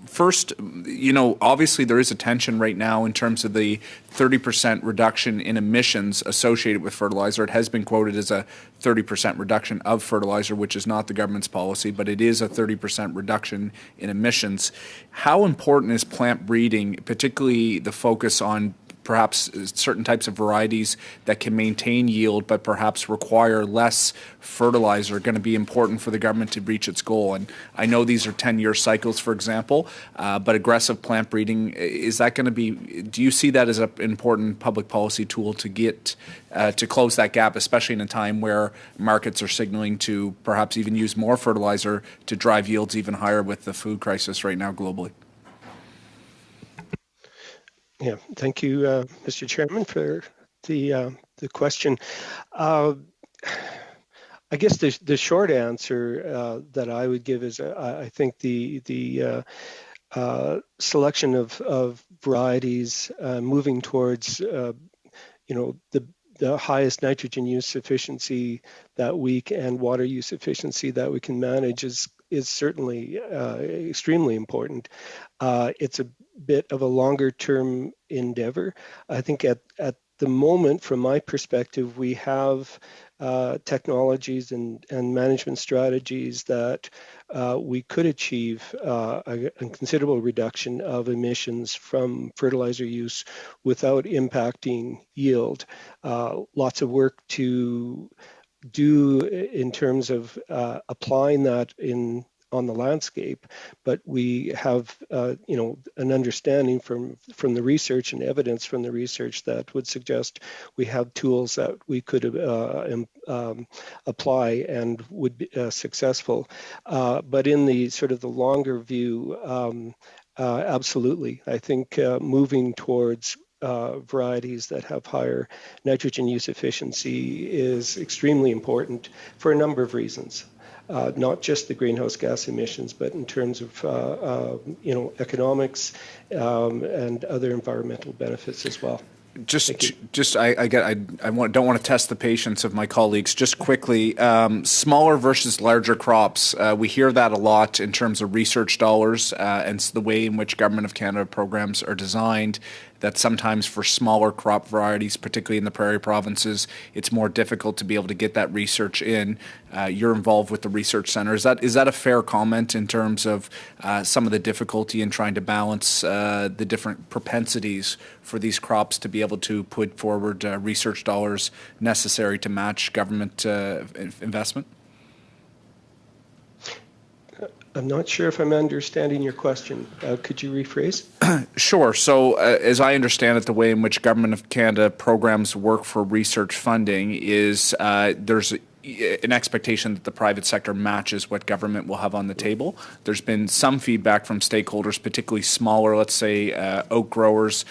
First, obviously there is a tension right now in terms of the 30% reduction in emissions associated with fertilizer. It has been quoted as a 30% reduction of fertilizer, which is not the government's policy, but it is a 30% reduction in emissions. How important is plant breeding, particularly the focus on perhaps certain types of varieties that can maintain yield but perhaps require less fertilizer, going to be important for the government to reach its goal? And I know these are 10-year cycles, for example, but aggressive plant breeding, is that going to be, do you see that as an important public policy tool to get to close that gap, especially in a time where markets are signaling to perhaps even use more fertilizer to drive yields even higher with the food crisis right now globally? Yeah, thank you, Mr. Chairman, for the question. I guess the short answer that I would give is I think the selection of varieties moving towards the highest nitrogen use efficiency that we and water use efficiency that we can manage is certainly extremely important. It's a bit of a longer term endeavor. I think at the moment, from my perspective, we have technologies and management strategies that we could achieve a considerable reduction of emissions from fertilizer use without impacting yield. Lots of work to do in terms of applying that on the landscape, but we have an understanding from the research and evidence from the research that would suggest we have tools that we could apply and would be successful. But in the sort of the longer view, absolutely, I think moving towards varieties that have higher nitrogen use efficiency is extremely important for a number of reasons. Not just the greenhouse gas emissions, but in terms of economics and other environmental benefits as well. I don't want to test the patience of my colleagues. Just quickly, smaller versus larger crops. We hear that a lot in terms of research dollars and the way in which Government of Canada programs are designed. That sometimes for smaller crop varieties, particularly in the prairie provinces, it's more difficult to be able to get that research in. You're involved with the research center. Is that a fair comment in terms of some of the difficulty in trying to balance the different propensities for these crops to be able to put forward research dollars necessary to match government investment? I'm not sure if I'm understanding your question. Could you rephrase? Sure. So, as I understand it, the way in which Government of Canada programs work for research funding is there's an expectation that the private sector matches what government will have on the table. There's been some feedback from stakeholders, particularly smaller, let's say, oak growers,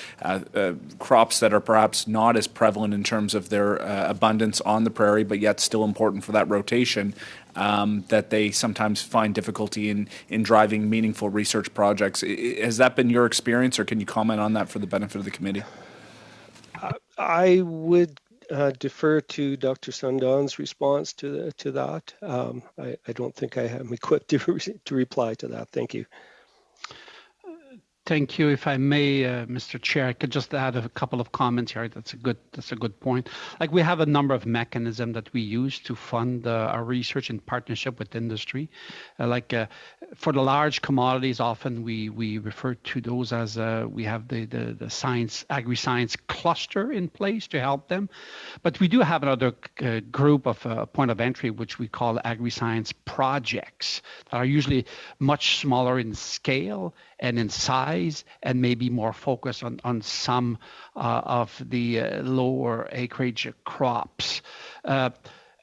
crops that are perhaps not as prevalent in terms of their abundance on the prairie, but yet still important for that rotation, that they sometimes find difficulty in driving meaningful research projects. Has that been your experience, or can you comment on that for the benefit of the committee? I would defer to Dr. Sundon's response to that. I don't think I am equipped to reply to that. Thank you. Thank you. If I may, Mr. Chair, I could just add a couple of comments here. That's a good point. Like, we have a number of mechanisms that we use to fund our research in partnership with industry. For the large commodities, often we refer to those as we have the science, agri-science cluster in place to help them. But we do have another group of point of entry, which we call agri-science projects, that are usually much smaller in scale and in size, and maybe more focused on some of the lower acreage crops.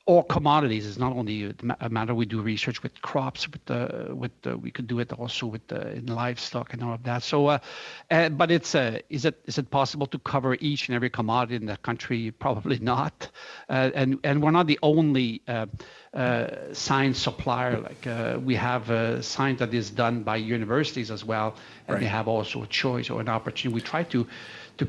Or commodities. Is not only a matter we do research with crops, we could do it also with in livestock and all of that. So, but is it possible to cover each and every commodity in the country? Probably not. And we're not the only science supplier. Like, we have science that is done by universities as well, and they have also a choice or an opportunity. We try to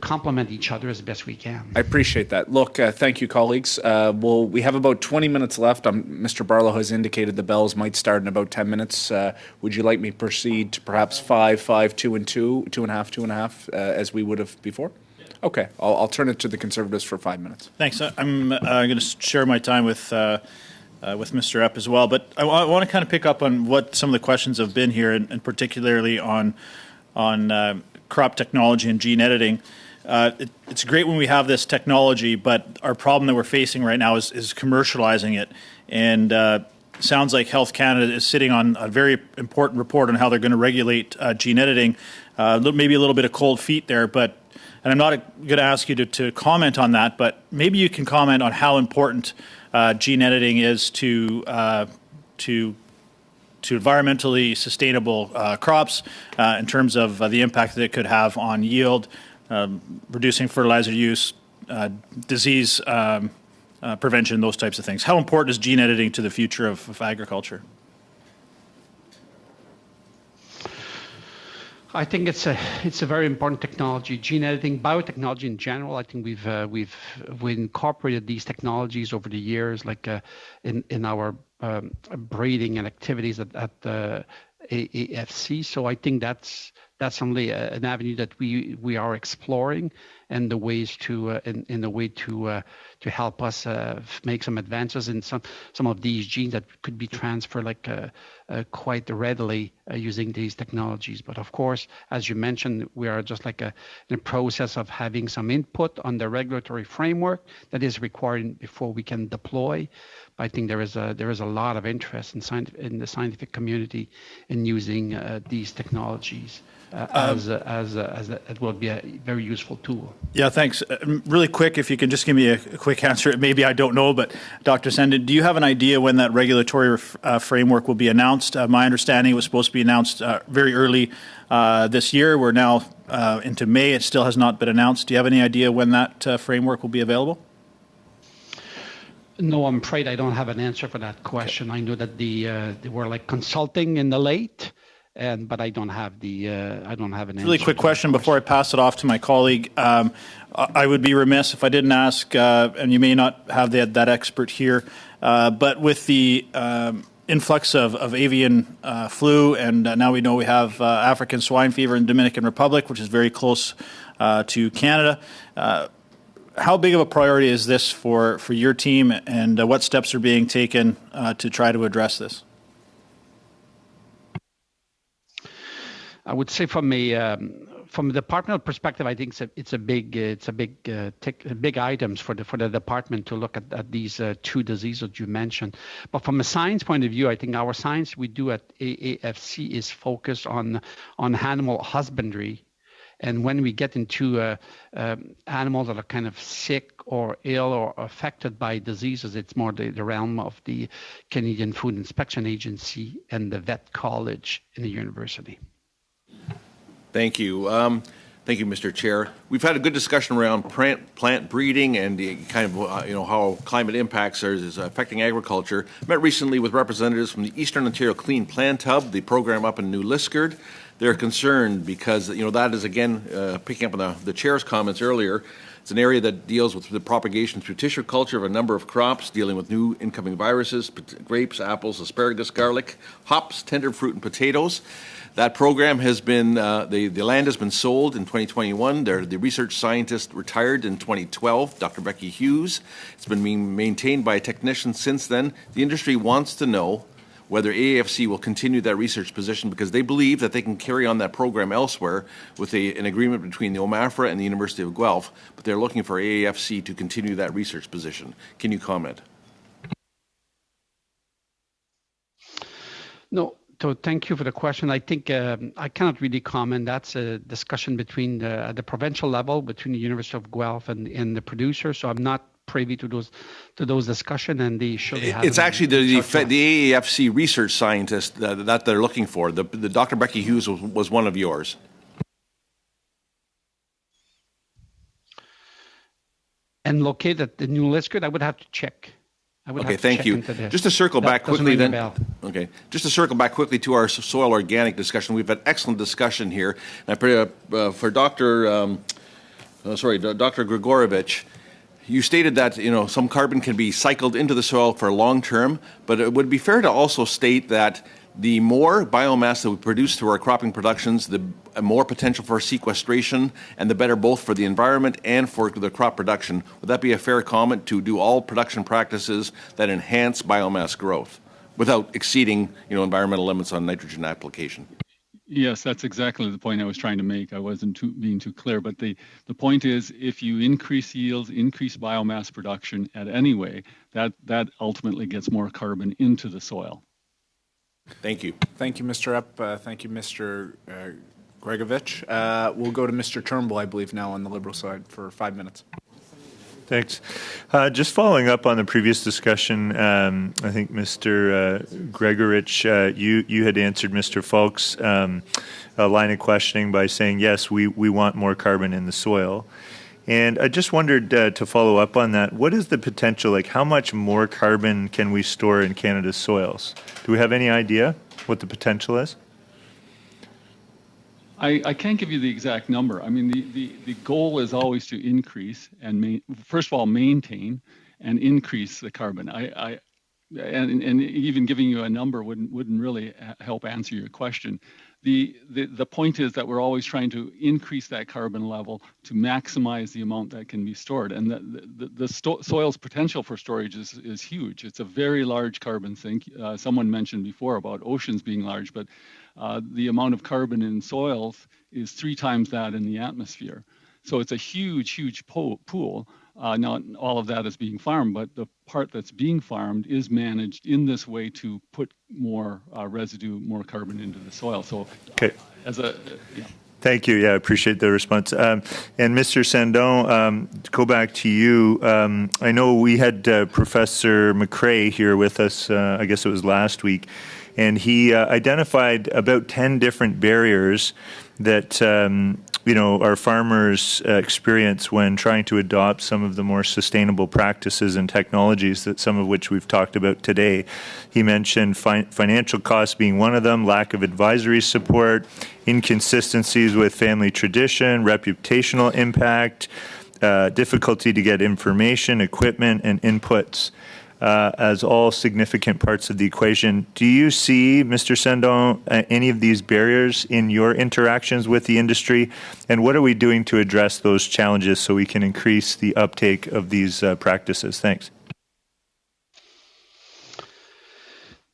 complement each other as best we can. I appreciate that. Look, thank you, colleagues. We have about 20 minutes left. Mr. Barlow has indicated the bells might start in about 10 minutes. Would you like me to proceed to perhaps 5, 2 and 2, 2.5, as we would have before? Okay, I'll turn it to the Conservatives for 5 minutes. Thanks. I'm going to share my time with Mr. Epp as well, but I want to kind of pick up on what some of the questions have been here, and particularly on crop technology and gene editing. It's great when we have this technology, but our problem that we're facing right now is commercializing it. And sounds like Health Canada is sitting on a very important report on how they're going to regulate gene editing. Maybe a little bit of cold feet there, and I'm not going to ask you to comment on that, but maybe you can comment on how important gene editing is to environmentally sustainable crops in terms of the impact that it could have on yield, reducing fertilizer use, disease prevention, those types of things. How important is gene editing to the future of agriculture? I think it's a very important technology. Gene editing, biotechnology in general. I think we've incorporated these technologies over the years, like in our breeding and activities at the AFC. So I think that's only an avenue that we are exploring, and the ways to help us make some advances in some of these genes that could be transferred quite readily using these technologies. But of course, as you mentioned, we are just in the process of having some input on the regulatory framework that is required before we can deploy. I think there is a lot of interest in the scientific community in using these technologies as it will be a very useful tool. Yeah, thanks. Really quick, if you can just give me a quick answer. Maybe I don't know, but Dr. Sendon, do you have an idea when that regulatory framework will be announced? My understanding it was supposed to be announced very early this year. We're now into May. It still has not been announced. Do you have any idea when that framework will be available? No, I'm afraid I don't have an answer for that question. I know that they were consulting in the late, but I don't have an answer. Really quick question before I pass it off to my colleague. I would be remiss if I didn't ask, and you may not have that expert here, but with the influx of avian flu, and now we know we have African swine fever in Dominican Republic, which is very close to Canada. How big of a priority is this for your team, and what steps are being taken to try to address this? I would say from from a departmental perspective, I think it's a big items for the department to look at these two diseases that you mentioned. But from a science point of view, I think our science we do at AAFC is focused on animal husbandry. And when we get into animals that are kind of sick or ill or affected by diseases, it's more the realm of the Canadian Food Inspection Agency and the vet college in the university. Thank you. Thank you, Mr. Chair. We've had a good discussion around plant breeding and the kind of how climate impacts is affecting agriculture. Met recently with representatives from the Eastern Ontario Clean Plant Hub, the program up in New Liskeard. They're concerned because that is again picking up on the chair's comments earlier. It's an area that deals with the propagation through tissue culture of a number of crops, dealing with new incoming viruses, grapes, apples, asparagus, garlic, hops, tender fruit, and potatoes. That program has been, the land has been sold in 2021. The research scientist retired in 2012, Dr. Becky Hughes. It's been being maintained by a technician since then. The industry wants to know whether AAFC will continue that research position because they believe that they can carry on that program elsewhere with an agreement between the OMAFRA and the University of Guelph, but they're looking for AAFC to continue that research position. Can you comment? No. So thank you for the question. I think I cannot really comment. That's a discussion between the provincial level between the University of Guelph and the producer. So I'm not privy to those discussions, and they should have. It's actually the AAFC research scientist that they're looking for. The Dr. Becky Hughes was one of yours. And located at the New Liskeard, I would have to check. Okay, thank you. Just to circle back quickly then. Okay, just to circle back quickly to our soil organic discussion. We've had excellent discussion here. And for Dr. Grigorovich, you stated that some carbon can be cycled into the soil for long term, but it would be fair to also state that the more biomass that we produce through our cropping productions, the more potential for sequestration, and the better both for the environment and for the crop production. Would that be a fair comment to do all production practices that enhance biomass growth without exceeding environmental limits on nitrogen application? Yes, that's exactly the point I was trying to make. I wasn't being too clear, but the point is if you increase yields, increase biomass production at any way, that ultimately gets more carbon into the soil. Thank you. Thank you, Mr. Epp. Thank you, Mr. Gregovich. We'll go to Mr. Turnbull, I believe, now on the Liberal side for 5 minutes. Thanks. Just following up on the previous discussion, I think Mr. Gregorich, you had answered Mr. Falk's line of questioning by saying, yes, we want more carbon in the soil. And I just wondered to follow up on that, what is the potential, like how much more carbon can we store in Canada's soils? Do we have any idea what the potential is? I can't give you the exact number. I mean, the goal is always to increase and first of all, maintain and increase the carbon. And even giving you a number wouldn't really help answer your question. The point is that we're always trying to increase that carbon level to maximize the amount that can be stored. And the soil's potential for storage is huge. It's a very large carbon sink. Someone mentioned before about oceans being large, but the amount of carbon in soils is 3 times that in the atmosphere. So it's a huge, huge pool. Not all of that is being farmed, but the part that's being farmed is managed in this way to put more residue, more carbon into the soil. So, okay. Yeah. Thank you. Yeah, I appreciate the response. And Mr. Sandon, to go back to you, I know we had Professor McRae here with us, I guess it was last week, and he identified about 10 different barriers that our farmers experience when trying to adopt some of the more sustainable practices and technologies, that some of which we've talked about today. He mentioned financial costs being one of them, lack of advisory support, inconsistencies with family tradition, reputational impact, difficulty to get information, equipment, and inputs. As all significant parts of the equation. Do you see, Mr. Sandon, any of these barriers in your interactions with the industry? And what are we doing to address those challenges so we can increase the uptake of these practices? Thanks.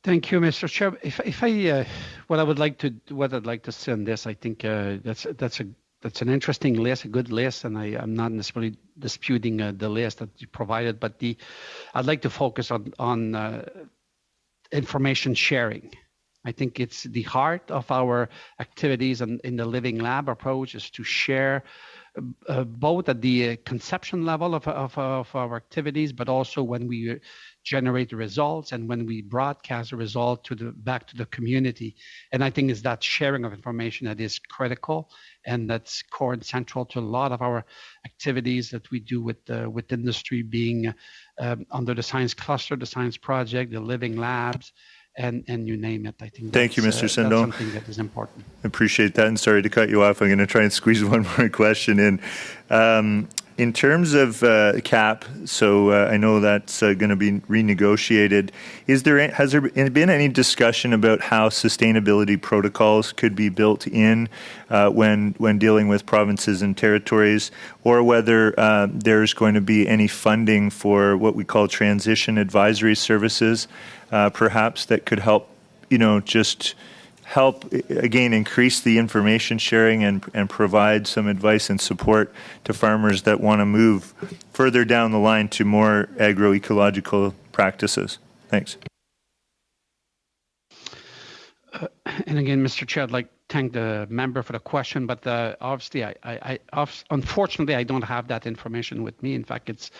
Thank you, Mr. Chair. What I'd like to say on this, I think that's a that's an interesting list, a good list, and I'm not necessarily disputing the list that you provided, but I'd like to focus on information sharing. I think it's the heart of our activities and in the Living Lab approach is to share both at the conception level of our activities, but also when we generate the results and when we broadcast the result back to the community. And I think it's that sharing of information that is critical, and that's core and central to a lot of our activities that we do with industry, being under the science cluster, the science project, the Living Labs, and you name it. I think Thank you, Mr. Sandon. That's something that is important. I appreciate that, and sorry to cut you off. I'm going to try and squeeze one more question in. In terms of CAP, so I know that's going to be renegotiated. Has there been any discussion about how sustainability protocols could be built in when dealing with provinces and territories, or whether there's going to be any funding for what we call transition advisory services, perhaps that could help, just help, again, increase the information sharing and provide some advice and support to farmers that want to move further down the line to more agroecological practices? Thanks. And again, Mr. Chair, I'd like to thank the member for the question, but obviously, unfortunately, I don't have that information with me. In fact, it's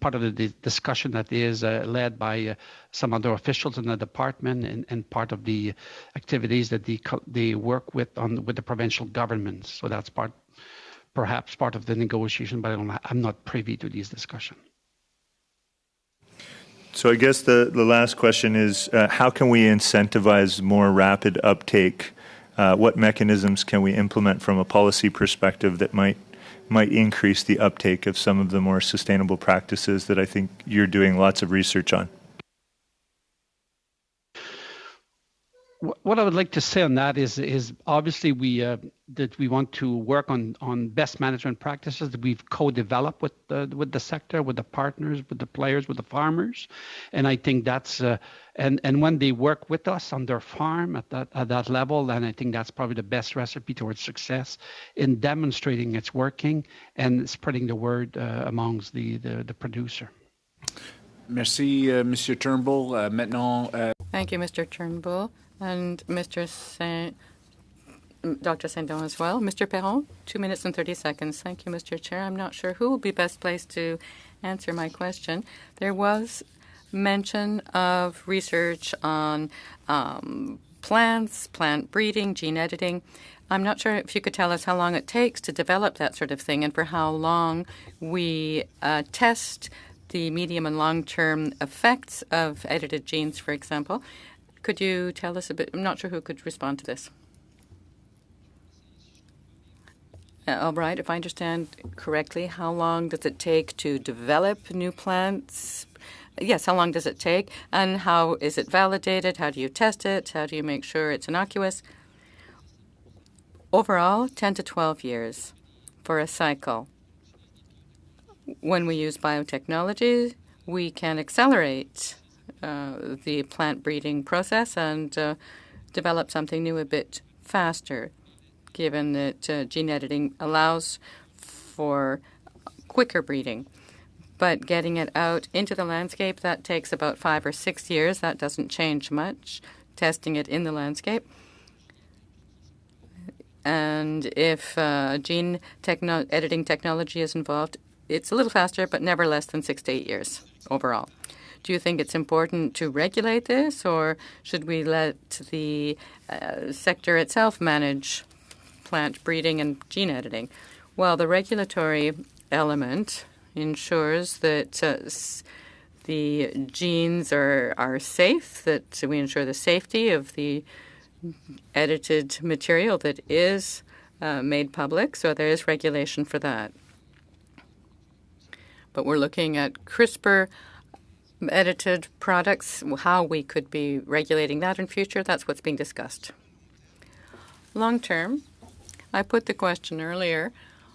part of the discussion that is led by some other officials in the department and part of the activities that they work with the provincial governments. So that's perhaps part of the negotiation, but I'm not privy to these discussions. So I guess the last question is, how can we incentivize more rapid uptake? What mechanisms can we implement from a policy perspective that might increase the uptake of some of the more sustainable practices that I think you're doing lots of research on? What I would like to say on that is obviously that we want to work on best management practices that we've co-developed with the sector, with the partners, with the players, with the farmers, and I think that's and when they work with us on their farm at that level, then I think that's probably the best recipe towards success in demonstrating it's working and spreading the word amongst the producer. Merci, Monsieur Turnbull. Maintenant. Thank you, Mr. Turnbull. And Dr. Sandon as well. Mr. Perron, 2 minutes and 30 seconds. Thank you, Mr. Chair. I'm not sure who will be best placed to answer my question. There was mention of research on plants, plant breeding, gene editing. I'm not sure if you could tell us how long it takes to develop that sort of thing and for how long we test the medium and long-term effects of edited genes, for example. Could you tell us a bit? I'm not sure who could respond to this. All right, if I understand correctly, how long does it take to develop new plants? Yes, how long does it take? And how is it validated? How do you test it? How do you make sure it's innocuous? Overall, 10 to 12 years for a cycle. When we use biotechnology, we can accelerate the plant breeding process and develop something new a bit faster, given that gene editing allows for quicker breeding. But getting it out into the landscape, that takes about 5 or 6 years. That doesn't change much, testing it in the landscape. And if gene editing technology is involved, it's a little faster, but never less than 6 to 8 years overall. Do you think it's important to regulate this, or should we let the sector itself manage plant breeding and gene editing? Well, the regulatory element ensures that the genes are safe, that we ensure the safety of the edited material that is made public, so there is regulation for that. But we're looking at CRISPR edited products, how we could be regulating that in future. That's what's being discussed. Long term, I put the question earlier.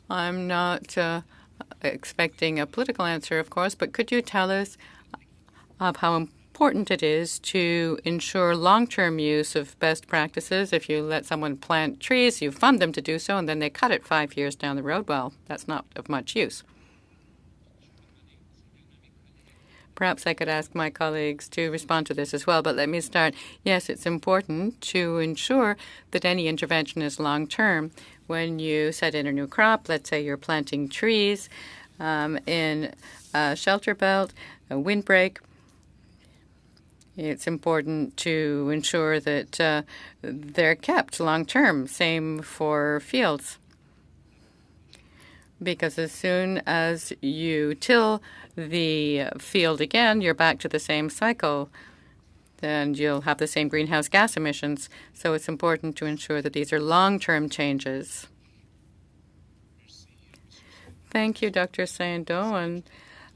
I'm not expecting a political answer, of course, but could you tell us of how important important it is to ensure long-term use of best practices. If you let someone plant trees, you fund them to do so, and then they cut it 5 years down the road, well, that's not of much use. Perhaps I could ask my colleagues to respond to this as well, but let me start. Yes, it's important to ensure that any intervention is long-term. When you set in a new crop, let's say you're planting trees in a shelter belt, a windbreak, it's important to ensure that they're kept long-term. Same for fields. Because as soon as you till the field again, you're back to the same cycle. Then you'll have the same greenhouse gas emissions. So it's important to ensure that these are long-term changes. Thank you, Dr. Saint-Don.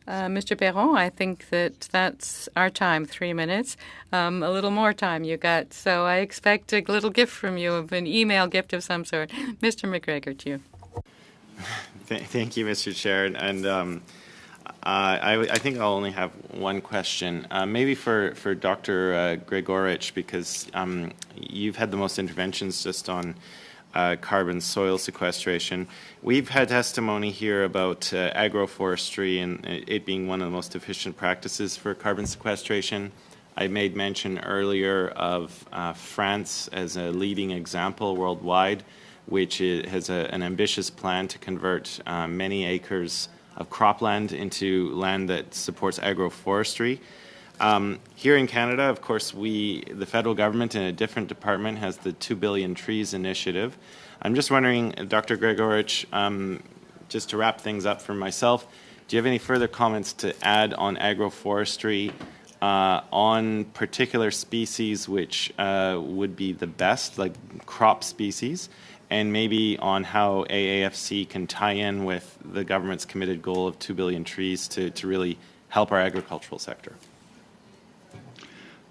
And Mr. Perron, I think that's our time, 3 minutes. A little more time you got. So I expect a little gift from you, an email gift of some sort. Mr. McGregor, to you. Thank you, Mr. Chair. And I think I'll only have one question, maybe for Dr. Gregorich, because you've had the most interventions just on carbon soil sequestration. We've had testimony here about agroforestry and it being one of the most efficient practices for carbon sequestration. I made mention earlier of France as a leading example worldwide, which has an ambitious plan to convert many acres of cropland into land that supports agroforestry. Here in Canada, of course, the federal government in a different department has the 2 Billion Trees initiative. I'm just wondering, Dr. Gregorich, just to wrap things up for myself, do you have any further comments to add on agroforestry, on particular species which would be the best, like crop species, and maybe on how AAFC can tie in with the government's committed goal of 2 billion trees to really help our agricultural sector?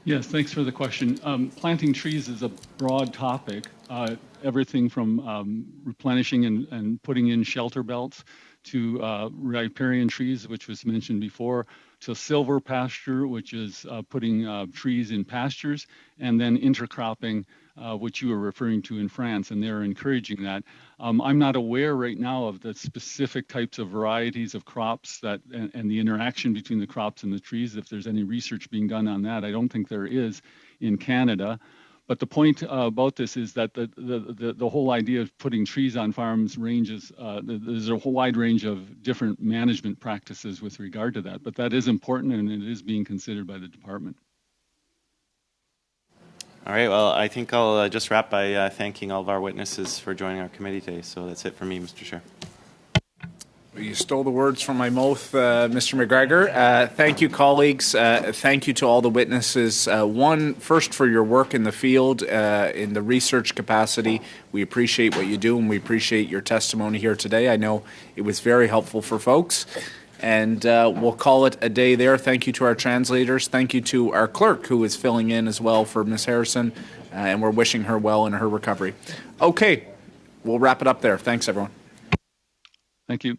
Yes, thanks for the question. Planting trees is a broad topic. Everything from replenishing and putting in shelter belts to riparian trees, which was mentioned before, to silver pasture, which is putting trees in pastures, and then intercropping, which you were referring to in France, and they're encouraging that. I'm not aware right now of the specific types of varieties of crops and the interaction between the crops and the trees. If there's any research being done on that, I don't think there is in Canada. But the point about this is that the whole idea of putting trees on farms ranges, there's a whole wide range of different management practices with regard to that. But that is important, and it is being considered by the department. All right, well, I think I'll just wrap by thanking all of our witnesses for joining our committee today. So that's it for me, Mr. Chair. You stole the words from my mouth, Mr. McGregor. Thank you, colleagues. Thank you to all the witnesses. First, for your work in the field, in the research capacity. We appreciate what you do, and we appreciate your testimony here today. I know it was very helpful for folks. And we'll call it a day there. Thank you to our translators. Thank you to our clerk, who is filling in as well for Ms. Harrison. And we're wishing her well in her recovery. Okay, we'll wrap it up there. Thanks, everyone. Thank you.